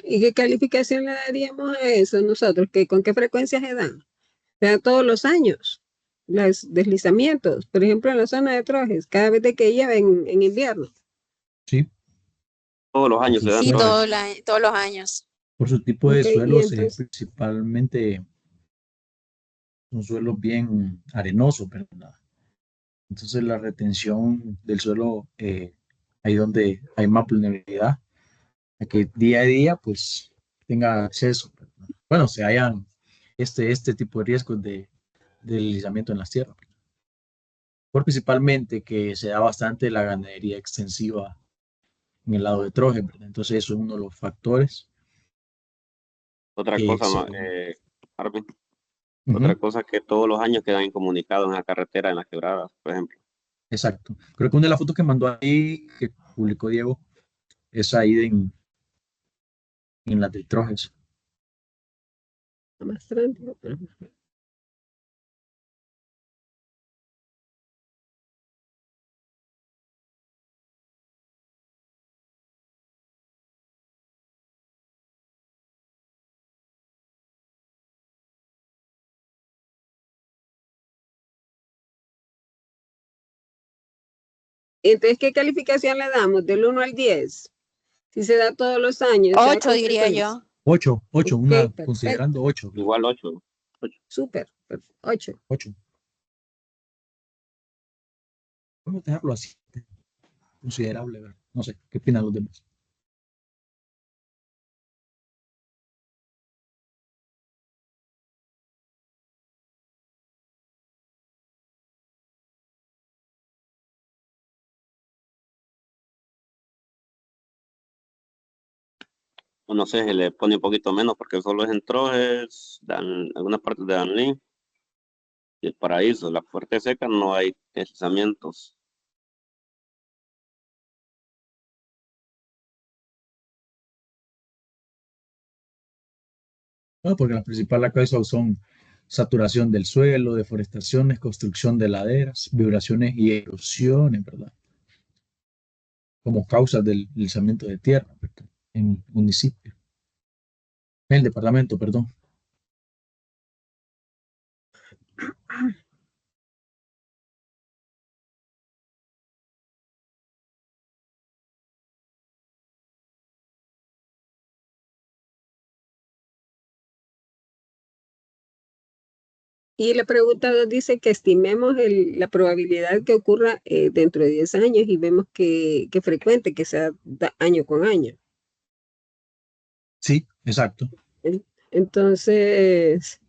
¿Y qué calificación le daríamos a eso nosotros? ¿Con qué frecuencia se dan? Se dan todos los años. Los deslizamientos, por ejemplo, en la zona de Trojes, cada vez de que llueve en invierno. Sí, Todos los años se dan Sí, Trojes. todos los años. por su tipo de Ok, y suelos, entonces, principalmente un suelo bien arenoso, ¿verdad? Entonces la retención del suelo, ahí donde hay más vulnerabilidad, a que día a día pues tenga acceso, ¿verdad? Bueno, se hayan este tipo de riesgos de deslizamiento en las tierras. Por principalmente que se da bastante la ganadería extensiva en el lado de Troje, ¿verdad? Entonces eso es uno de los factores Otra que cosa, se... Arvin, otra Ujú, cosa que todos los años quedan incomunicados en la carretera, en las quebradas, por ejemplo. exacto. Creo que una de las fotos que mandó ahí, que publicó Diego, es ahí en las de Trojes. más tranquilo. Entonces, ¿qué calificación le damos? Del 1 al 10. Si se da todos los años, sea 8 con diría frecuencia. yo. 8, Ok, considerando perfecto. 8, Igual 8. Súper. 8. 8. Vamos a dejarlo así, considerable, ¿verdad? No sé, ¿qué opinan los demás? O no sé, se le pone un poquito menos porque solo es en Trojes, dan, algunas partes de Danlí y el Paraíso. La Fuerte Seca no hay deslizamientos. No, porque las principales causas son saturación del suelo, deforestaciones, construcción de laderas, vibraciones y erosiones, ¿verdad? Como causas del deslizamiento de tierra, ¿verdad? En el municipio, en el departamento, perdón. Y la pregunta 2 dice que estimemos la probabilidad que ocurra dentro de 10 años y vemos que frecuente, que sea año con año. Sí, exacto. Entonces,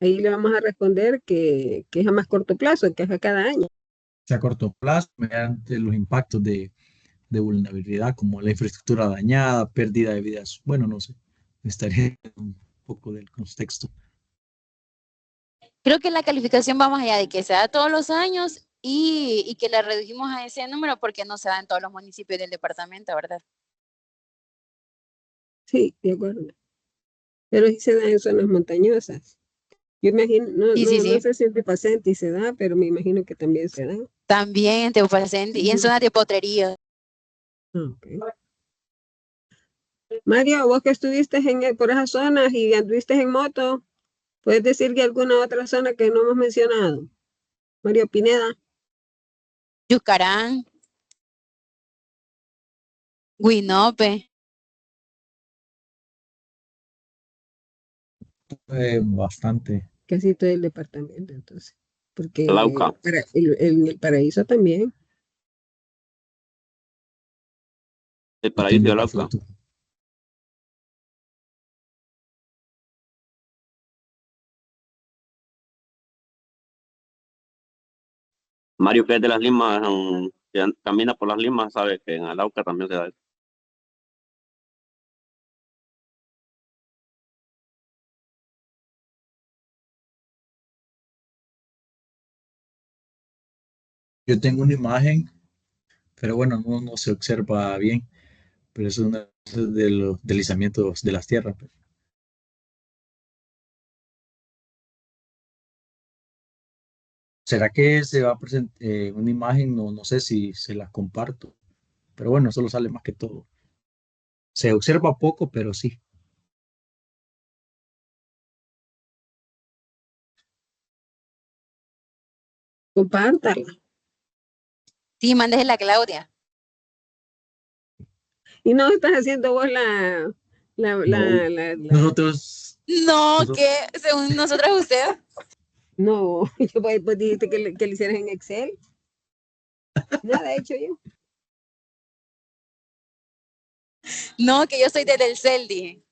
ahí le vamos a responder que es a más corto plazo, que es a cada año. A corto plazo, mediante los impactos de vulnerabilidad, como la infraestructura dañada, pérdida de vidas. Bueno, no sé, estaría un poco del contexto. Creo que la calificación va más allá de que se da todos los años y que la redujimos a ese número porque no se da en todos los municipios del departamento, ¿verdad? Sí, de acuerdo. Pero sí se da en zonas montañosas. Yo imagino, no sé si en Tipacenti se da, pero me imagino que también se da. También en Teopacenti y en zonas de potrería. Okay. Mario, vos que estuviste por esas zonas y anduviste en moto, ¿puedes decir que alguna otra zona que no hemos mencionado? Mario Pineda. Yucarán. Guinope. Bastante. Casi todo el departamento, entonces. Porque Lauca. en el Paraíso también. El Paraíso de Lauca. Mario, que es de las Limas, que camina por las Limas, sabe que en Arauca también se da eso. Yo tengo una imagen, pero bueno, no se observa bien, pero es una de los deslizamientos de las tierras. Pues. ¿Será que se va a presentar una imagen? No sé si se la comparto, pero bueno, solo sale más que todo. Se observa poco, pero sí. Compártala. Sí, mándesela a Claudia. Y no estás haciendo vos Nosotros. No, que según nosotras usted. No, yo pues dijiste que le hicieras en Excel. Nada he hecho yo. No, que yo soy desde el CEL, dije.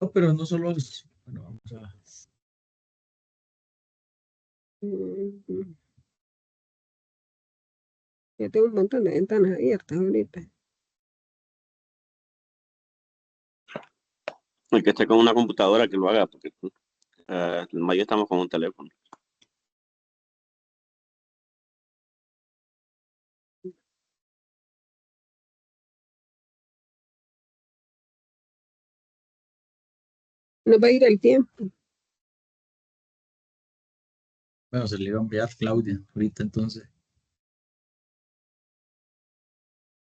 No, pero no solo es. Bueno, vamos a. Yo tengo un montón de ventanas abiertas ahorita. El que esté con una computadora que lo haga, porque la mayoría estamos con un teléfono. No va a ir el tiempo. Bueno, se le iba a enviar Claudia ahorita entonces.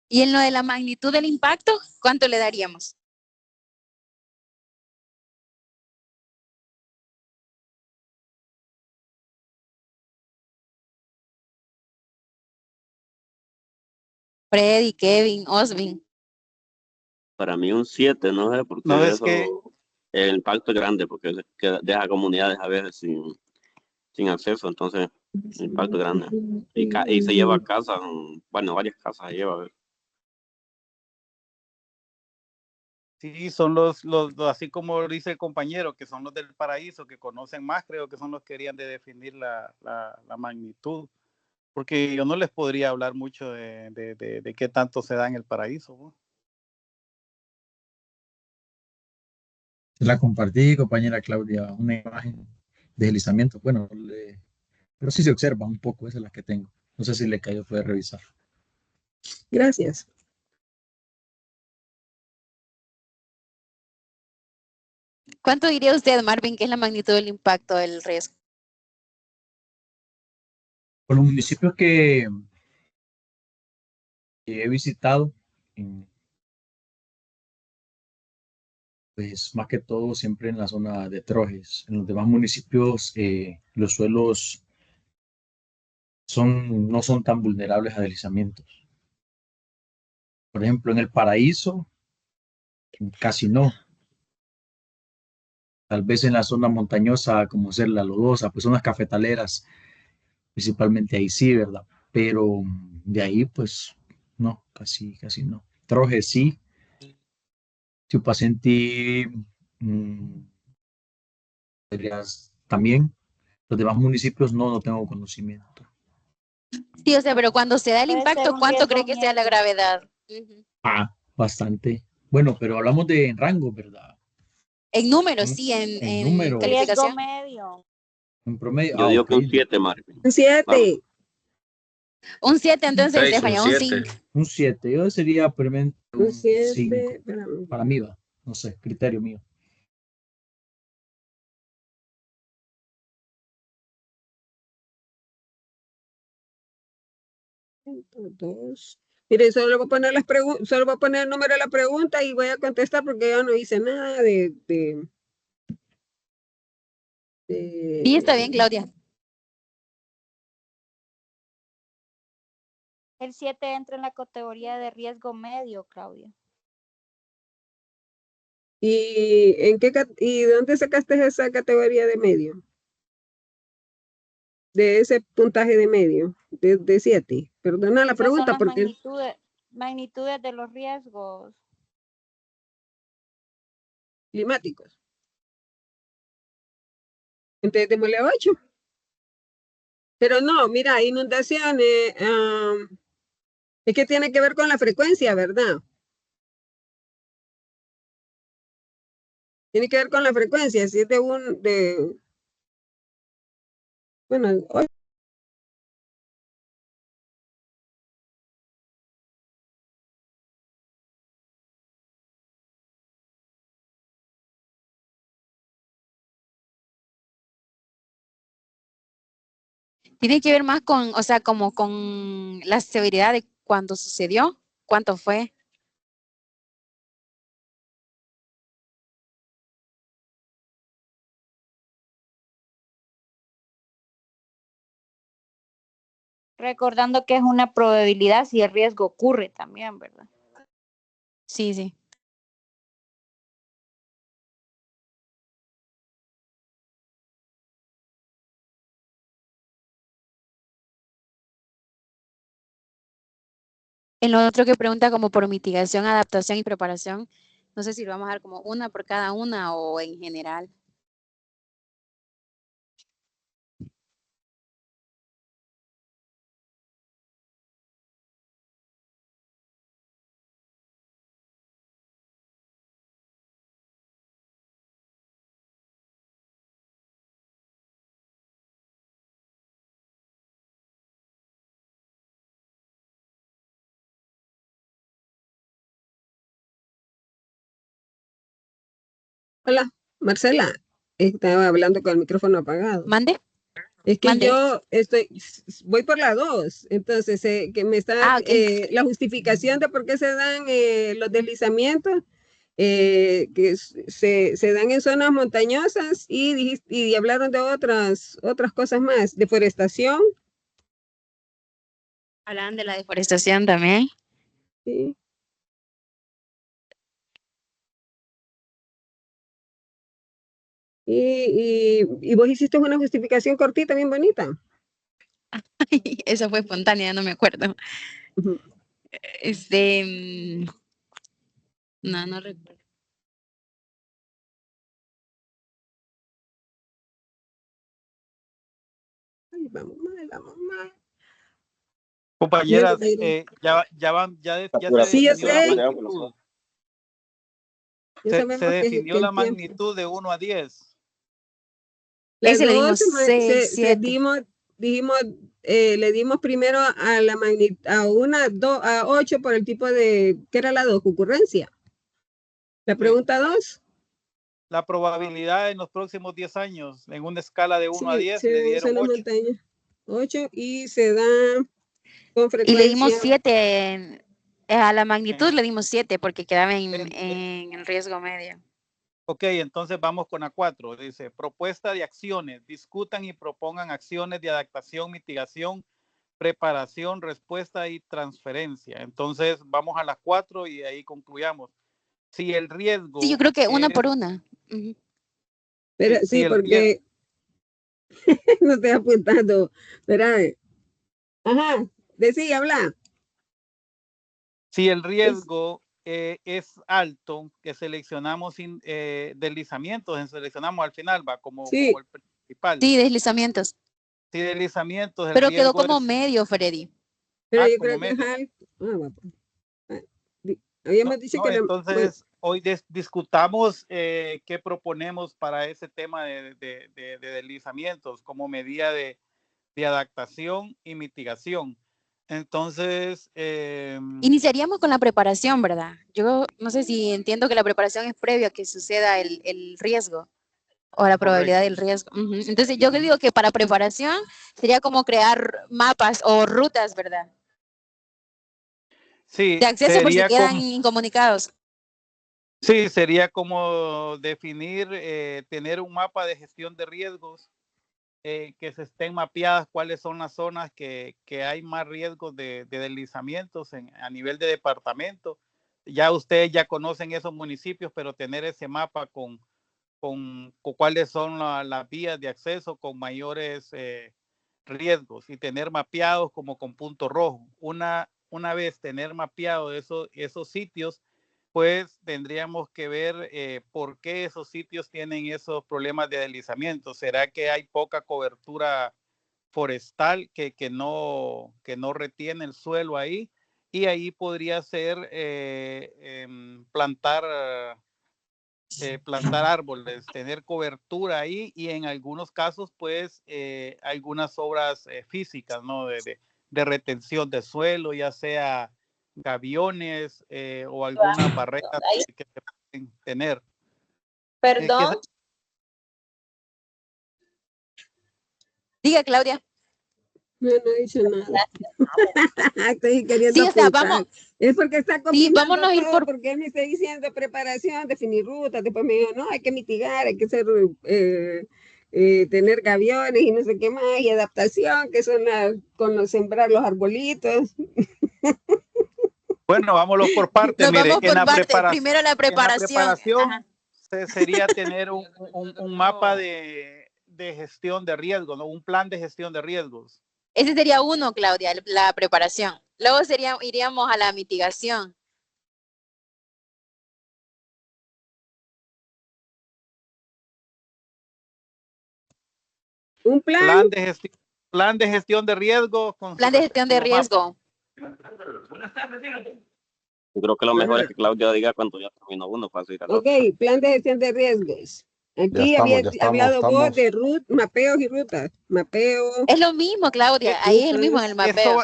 ¿Y en lo de la magnitud del impacto, cuánto le daríamos? Freddy, Kevin, Osvin. Para mí un 7, no sé, porque No, es eso, que el impacto es grande, porque deja comunidades a veces sin acceso, entonces el impacto es grande. Y se lleva a casa, bueno, varias casas se lleva. sí, son así como dice el compañero, que son los del Paraíso, que conocen más, creo que son los que querían de definir la magnitud, porque yo no les podría hablar mucho de qué tanto se da en el Paraíso, ¿no? Se la compartí, compañera Claudia, una imagen de deslizamiento. Bueno, pero sí se observa un poco, esa es la que tengo. No sé si le cayó, puede revisar. Gracias. ¿Cuánto diría usted, Marvin, que es la magnitud del impacto del riesgo? Por los municipios que he visitado, pues más que todo siempre en la zona de Trojes. En los demás municipios los suelos no son tan vulnerables a deslizamientos. Por ejemplo, en el Paraíso casi no. Tal vez en la zona montañosa, como ser la lodosa, pues zonas cafetaleras, principalmente ahí sí, ¿verdad? Pero de ahí, pues, no, casi no. Troje sí, Chupacenti también. Los demás municipios no tengo conocimiento. Sí, o sea, pero cuando se da el Puede ser impacto, un ¿cuánto cree riesgo que sea la medio. gravedad? Ujú. Bastante. Bueno, pero hablamos de rango, ¿verdad? En números, En, sí, en en números, Riesgo calificación. medio. en promedio. Yo digo Ok. que un 7, Marvin. Un 7. Un 7, entonces, 6, un Estefania, un 7. 5. Un 7. Yo sería probablemente Un un 7. 5. Para mí va. No sé, criterio mío. Dos. Mire, solo voy a poner solo voy a poner el número de la pregunta y voy a contestar porque yo no hice nada Sí, está bien, Claudia. El 7 entra en la categoría de riesgo medio, Claudia. ¿Y dónde sacaste esa categoría de medio? De ese puntaje de medio, de 7. Perdona la Esas son pregunta las porque magnitudes de los riesgos. climáticos. Entonces démosle 8. Pero no, mira, inundaciones, es que tiene que ver con la frecuencia, ¿verdad? Tiene que ver con la frecuencia, si es bueno, 8. Tiene que ver más con, o sea, como con la severidad de cuando sucedió, cuánto fue. Recordando que es una probabilidad si el riesgo ocurre también, ¿verdad? Sí, sí. En lo otro que pregunta como por mitigación, adaptación y preparación, no sé si lo vamos a dar como una por cada una o en general. Hola, Marcela, estaba hablando con el micrófono apagado. ¿Mande? Es que ¿Mande? yo voy por la 2, entonces que me está Ah, ok. la justificación de por qué se dan los deslizamientos, que se dan en zonas montañosas y hablaron de otras cosas más, deforestación. Hablan de la deforestación también. Sí. Y vos hiciste una justificación cortita, bien bonita. Eso fue espontánea, no me acuerdo. Ujú. No recuerdo. Ay, vamos mal. Compañeras, Bien, ya se sí, yo definió la sé. magnitud. Ya Se sabemos que definió el la tiempo. magnitud de 1 a 10. La Ese le 2 dimos 6, 7. le dimos primero a la magnitud, a 8 por el tipo de, ¿qué era la 2? Concurrencia. La pregunta 2. La probabilidad en los próximos 10 años, en una escala de 1 a Sí, 10, se le dan en dieron zonas 8. montañas. 8 y se da con Y le dimos frecuencia. 7. A la magnitud le dimos 7 porque quedaba en el riesgo medio. Ok, entonces vamos con A4. Dice, propuesta de acciones. Discutan y propongan acciones de adaptación, mitigación, preparación, respuesta y transferencia. Entonces vamos a las 4 y ahí concluyamos. Si el riesgo Sí, yo creo que una es, por una. Pero Sí, sí, porque no estoy apuntando. Espera. Ajá, decía, habla. si el riesgo es alto, que seleccionamos deslizamientos, seleccionamos al final, va como Sí. el principal. Sí, deslizamientos. Si deslizamientos, el Pero quedó riesgo como es medio, Freddy. Pero yo como creo que es medio. alto. Va, pues. Habíamos dicho que entonces, hoy discutamos qué proponemos para ese tema de deslizamientos como medida de adaptación y mitigación. Entonces, Iniciaríamos con la preparación, ¿verdad? Yo no sé si entiendo que la preparación es previa a que suceda el riesgo o la probabilidad del riesgo. Entonces, yo digo que para preparación sería como crear mapas o rutas, ¿verdad? sí, De acceso por si sería quedan como, incomunicados. sí, sería como definir, tener un mapa de gestión de riesgos, que se estén mapeadas cuáles son las zonas que hay más riesgos de deslizamientos a nivel de departamento. Ya ustedes ya conocen esos municipios, pero tener ese mapa con cuáles son las vías de acceso con mayores riesgos y tener mapeados como con punto rojo. Una vez tener mapeado esos sitios, pues tendríamos que ver por qué esos sitios tienen esos problemas de deslizamiento. ¿Será que hay poca cobertura forestal que no retiene el suelo ahí? Y ahí podría ser plantar árboles, tener cobertura ahí y en algunos casos, pues, algunas obras físicas, ¿no? De retención de suelo, ya sea gaviones o algunas barreras que se pueden tener. Perdón. Diga, Claudia. No he dicho nada. Estoy queriendo Sí, o sea, apuntar. vamos. Es porque está Sí, combinando vámonos a ir todo, por... porque él me está diciendo preparación, definir rutas, después me dijo, no, hay que mitigar, hay que hacer, tener gaviones y no sé qué más, y adaptación, que son sembrar los arbolitos. Bueno, vámonos por partes. Nos Mire, vamos por partes. Primero la preparación. Sería tener un mapa de gestión de riesgos, ¿no? Un plan de gestión de riesgos. Ese sería uno, Claudia, la preparación. Luego iríamos a la mitigación. Un plan. Plan de gestión de riesgo. Plan de gestión de riesgo. Creo que lo mejor es que Claudia diga cuando ya terminó uno para seguir al otro. Ok, plan de gestión de riesgos. Aquí había hablado vos de mapeos y rutas. Mapeo. Es lo mismo, Claudia. Ahí es el mismo en el mapeo.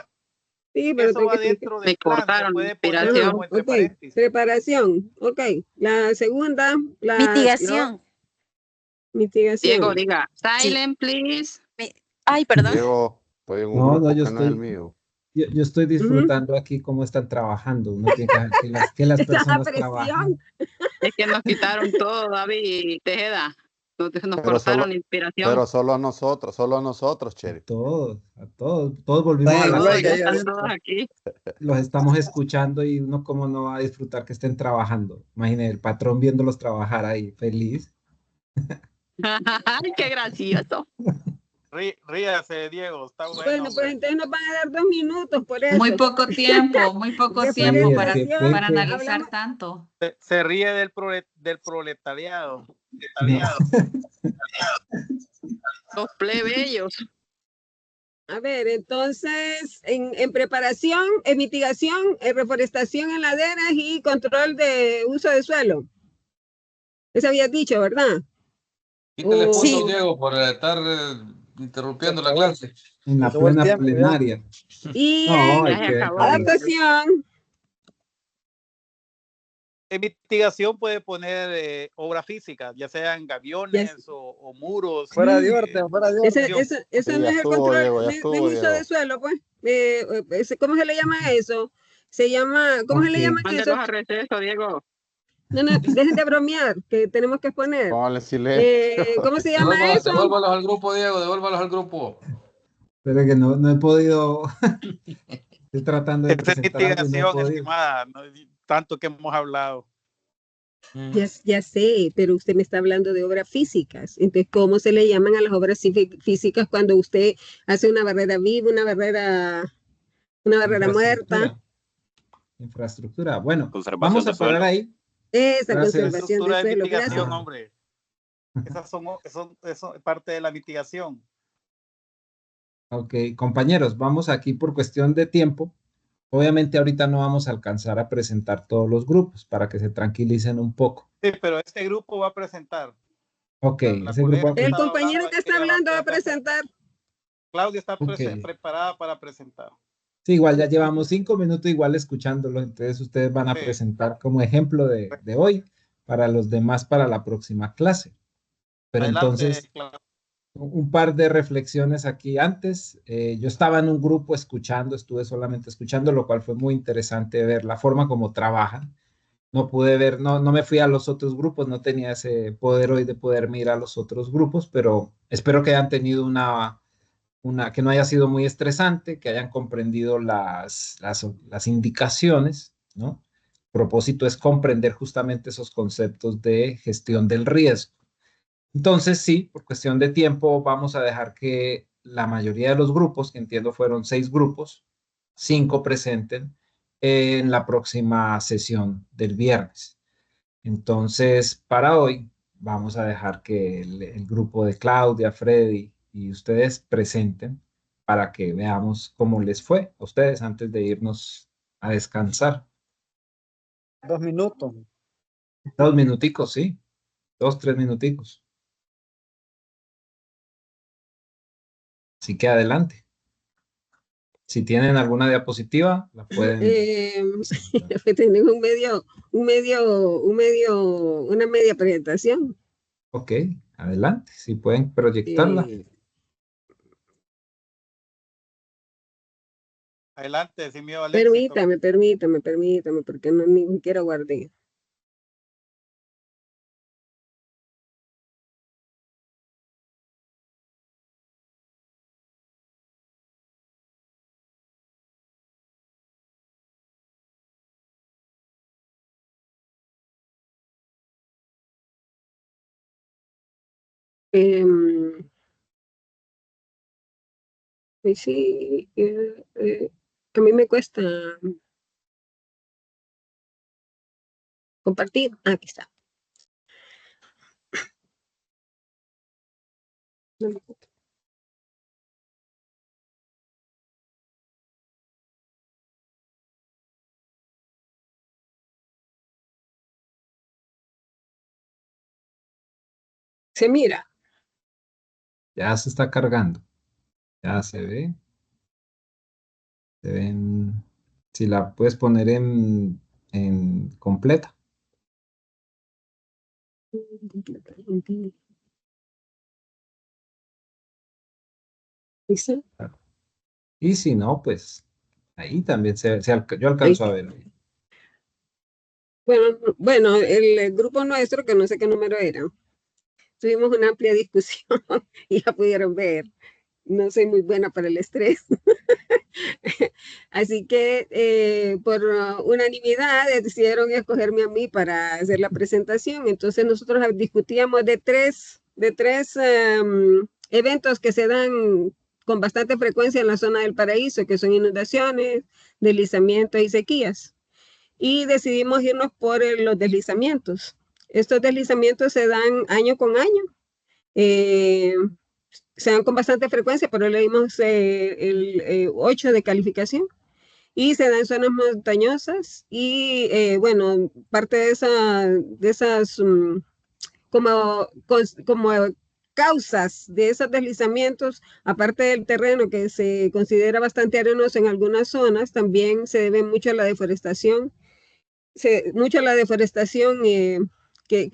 Sí, pero eso va dentro del plan. Se puede poner como entre paréntesis. Preparación. Ok. La segunda. Mitigación. Mitigación. Diego, diga, silent, please. Ay, perdón. Diego, estoy en un grupo yo que no es el mío. Yo estoy disfrutando aquí cómo están trabajando. Uno tiene que ver que las personas trabajan. Es que nos quitaron todo, David y Tejeda. Nos cortaron inspiración. Pero solo a nosotros, Cheri. A todos volvimos a la aquí. Los estamos escuchando y uno cómo no va a disfrutar que estén trabajando. Imagínate, el patrón viéndolos trabajar ahí, feliz. Ay, qué gracioso. Ríase, Diego, está bueno. Bueno, pues entonces nos van a dar 2 minutos por eso. Muy poco tiempo para analizar tanto. Se ríe del proletariado. Los plebeyos. A ver, entonces, en preparación, en mitigación, reforestación en laderas y control de uso de suelo. Eso habías dicho, ¿verdad? Quítale puntos, Diego, por estar interrumpiendo la clase. En la plena plenaria. Y adaptación. En mitigación puede poner obra física, ya sean gaviones o muros. Fuera de orden. Eso no es el control de uso de suelo, pues. ¿Cómo se le llama eso? Se llama, ¿cómo se le llama eso? A receso, Diego. No, dejen de bromear, que tenemos que exponer. ¿Cómo se llama eso? Devuélvalos al grupo, Diego, devuélvalos al grupo. Pero que no he podido. Estoy tratando de presentar algo y no he podido. Estimada, tanto que hemos hablado. Ya sé, pero usted me está hablando de obras físicas. Entonces, ¿cómo se le llaman a las obras físicas cuando usted hace una barrera viva, una barrera muerta? Infraestructura. Bueno, Conservación vamos de a parar suelo. ahí. Esa Gracias. conservación de Estructura de suelo, mitigación, gracias. hombre. Eso es parte de la mitigación. Ok, compañeros, vamos aquí por cuestión de tiempo. Obviamente ahorita no vamos a alcanzar a presentar todos los grupos para que se tranquilicen un poco. Sí, pero este grupo va a presentar. Ok, La ese colega grupo. que El estaba compañero hablando que está hablando va a presentar. Claudia está Ok. preparada para presentar. Sí, igual ya llevamos 5 minutos igual escuchándolo, entonces ustedes van a Sí. presentar como ejemplo de hoy para los demás para la próxima clase. Pero Adelante, entonces, Claudia. un par de reflexiones aquí antes. Yo estaba en un grupo escuchando, estuve solamente escuchando, lo cual fue muy interesante ver la forma como trabajan. No pude ver, no me fui a los otros grupos, no tenía ese poder hoy de poder mirar a los otros grupos, pero espero que hayan tenido que no haya sido muy estresante, que hayan comprendido las indicaciones, ¿no? El propósito es comprender justamente esos conceptos de gestión del riesgo. Entonces, sí, por cuestión de tiempo, vamos a dejar que la mayoría de los grupos, que entiendo fueron 6 grupos, 5 presenten en la próxima sesión del viernes. Entonces, para hoy, vamos a dejar que el grupo de Claudia, Freddy y ustedes presenten para que veamos cómo les fue a ustedes antes de irnos a descansar. 2 minutos. 2 minuticos, sí. 2, 3 minuticos. Así que adelante. Si tienen alguna diapositiva, la pueden. Tenemos una media presentación. Ok, adelante. Si pueden proyectarla. Adelante, sin miedo al éxito. Permítame, porque no ni siquiera guardé. Sí, a mí me cuesta compartir. Aquí está. Se mira. Ya se está cargando. Ya se ve. Se ven. Si la puedes poner en completa. ¿Listo? Y si no, pues ahí también yo alcanzo a ver. Bueno, el grupo nuestro, que no sé qué número era, tuvimos una amplia discusión y ya pudieron ver. No soy muy buena para el estrés. Así que por unanimidad decidieron escogerme a mí para hacer la presentación. Entonces nosotros discutíamos de tres eventos que se dan con bastante frecuencia en la zona del Paraíso, que son inundaciones, deslizamientos y sequías. Y decidimos irnos por los deslizamientos. Estos deslizamientos se dan año con año. Se dan con bastante frecuencia, pero le dimos el 8 de calificación. Y se dan en zonas montañosas y bueno, parte de esas como causas de esos deslizamientos, aparte del terreno que se considera bastante arenoso en algunas zonas, también se debe mucho a la deforestación, que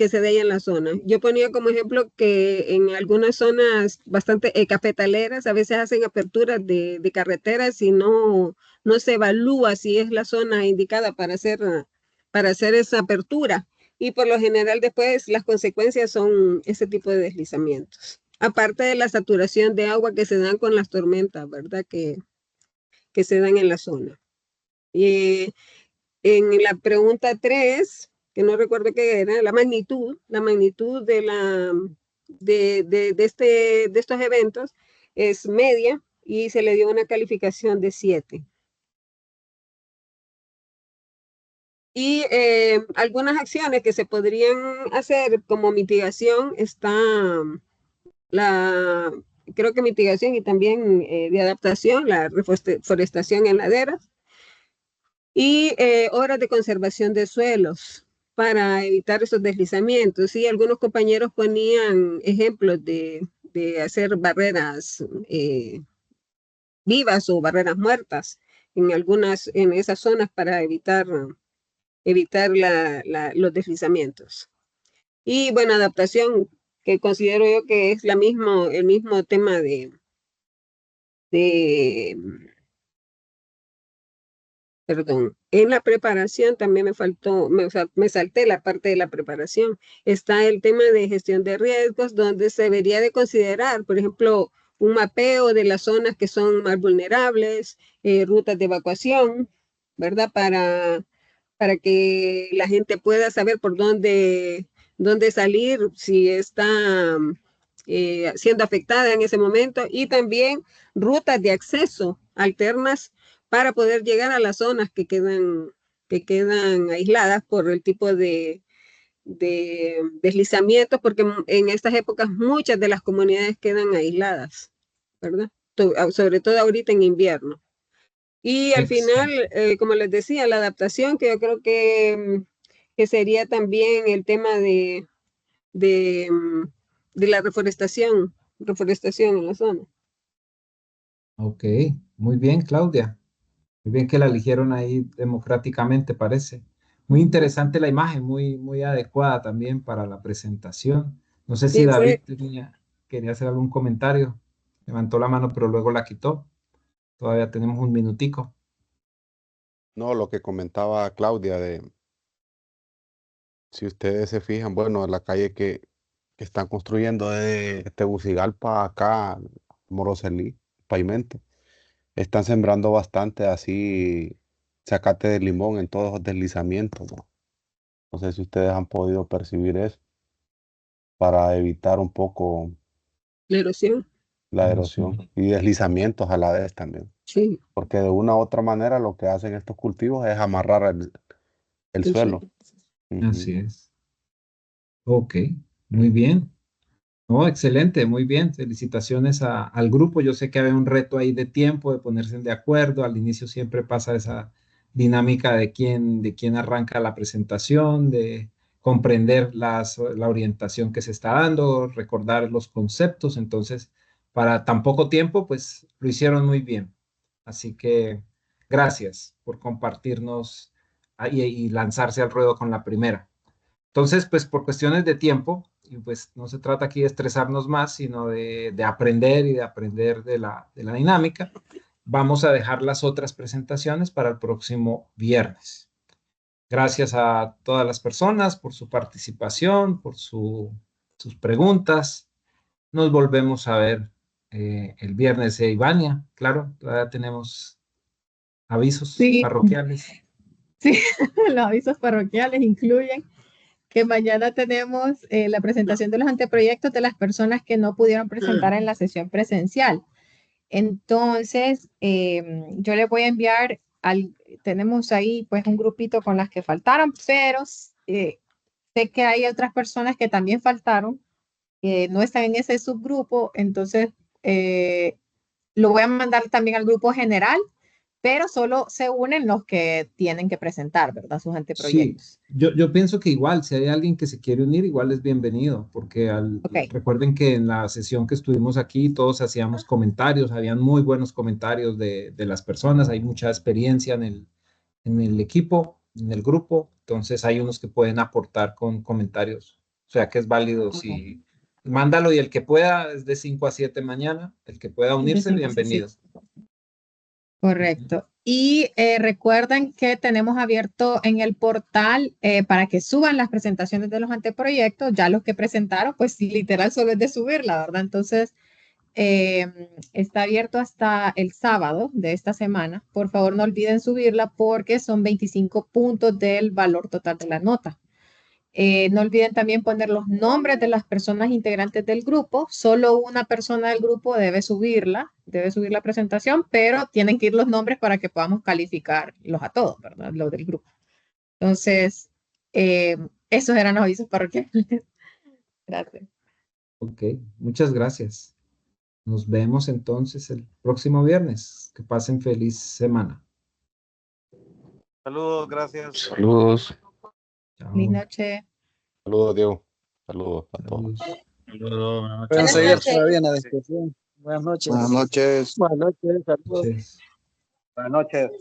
se dé en la zona. Yo ponía como ejemplo que en algunas zonas bastante cafetaleras a veces hacen aperturas de carreteras y no se evalúa si es la zona indicada para hacer esa apertura. Y por lo general después las consecuencias son ese tipo de deslizamientos. Aparte de la saturación de agua que se dan con las tormentas, ¿verdad? Que se dan en la zona. Y en la pregunta 3, que no recuerdo qué era, la magnitud de estos eventos es media y se le dio una calificación de 7. Y algunas acciones que se podrían hacer como mitigación está creo que mitigación y también de adaptación, la reforestación en laderas y obras de conservación de suelos para evitar esos deslizamientos. Y algunos compañeros ponían ejemplos de hacer barreras vivas o barreras muertas en esas zonas para evitar los deslizamientos. Y bueno, adaptación, que considero yo que es el mismo tema perdón, en la preparación también me salté la parte de la preparación. Está el tema de gestión de riesgos, donde se debería de considerar, por ejemplo, un mapeo de las zonas que son más vulnerables, rutas de evacuación, ¿verdad? Para que la gente pueda saber por dónde salir si está siendo afectada en ese momento, y también rutas de acceso alternas para poder llegar a las zonas que quedan aisladas por el tipo de deslizamientos, porque en estas épocas muchas de las comunidades quedan aisladas, ¿verdad? Sobre todo ahorita en invierno. Y al final, como les decía, la adaptación, que yo creo que sería también el tema de la reforestación en la zona. Ok, muy bien, Claudia. Muy bien que la eligieron ahí democráticamente, parece. Muy interesante la imagen, muy adecuada también para la presentación. No sé si Sí, David quería hacer algún comentario. Levantó la mano, pero luego la quitó. Todavía tenemos un minutico. No, lo que comentaba Claudia si ustedes se fijan, bueno, la calle que están construyendo de Tegucigalpa acá, Moroselí, Pavimento, están sembrando bastante así zacate de limón en todos los deslizamientos, ¿no? No sé si ustedes han podido percibir eso para evitar un poco la erosión. la erosión y deslizamientos a la vez también. Sí. Porque de una u otra manera lo que hacen estos cultivos es amarrar el suelo. Así es. Ok, muy bien. Oh, excelente, muy bien. Felicitaciones al grupo. Yo sé que había un reto ahí de tiempo, de ponerse de acuerdo. Al inicio siempre pasa esa dinámica de quién arranca la presentación, de comprender la orientación que se está dando, recordar los conceptos. Entonces, para tan poco tiempo, pues lo hicieron muy bien. Así que gracias por compartirnos y lanzarse al ruedo con la primera. Entonces, pues por cuestiones de tiempo, y pues no se trata aquí de estresarnos más, sino de aprender y de aprender de la dinámica, vamos a dejar las otras presentaciones para el próximo viernes. Gracias a todas las personas por su participación, por sus preguntas. Nos volvemos a ver el viernes, Ivania. Claro, todavía tenemos avisos parroquiales. Sí, los avisos parroquiales incluyen que mañana tenemos la presentación de los anteproyectos de las personas que no pudieron presentar en la sesión presencial. Entonces, yo les voy a enviar, tenemos ahí pues un grupito con las que faltaron, pero sé que hay otras personas que también faltaron, que no están en ese subgrupo, entonces lo voy a mandar también al grupo general, pero solo se unen los que tienen que presentar, ¿verdad? Sus anteproyectos. Sí, yo pienso que igual, si hay alguien que se quiere unir, igual es bienvenido, porque recuerden que en la sesión que estuvimos aquí todos hacíamos comentarios, habían muy buenos comentarios de las personas, hay mucha experiencia en el equipo, en el grupo, entonces hay unos que pueden aportar con comentarios, o sea que es válido si... Mándalo y el que pueda es de 5 a 7 mañana, el que pueda unirse, bienvenido. Correcto. Y recuerden que tenemos abierto en el portal para que suban las presentaciones de los anteproyectos. Ya los que presentaron, pues literal solo es de subirla, ¿verdad? Entonces, está abierto hasta el sábado de esta semana. Por favor, no olviden subirla porque son 25 puntos del valor total de la nota. No olviden también poner los nombres de las personas integrantes del grupo. Solo una persona del grupo debe subir la presentación, pero tienen que ir los nombres para que podamos calificarlos a todos, ¿verdad? Los del grupo. Entonces, esos eran los avisos parroquiales. Gracias. Ok, muchas gracias. Nos vemos entonces el próximo viernes. Que pasen feliz semana. Saludos, gracias. Saludos. Feliz noche. Saludos, Diego. Saludos a todos. Saludos, buenas noches. Pueden Buenas seguir noches. todavía en la discusión. Buenas noches. Buenas noches. Buenas noches, saludos. Buenas noches.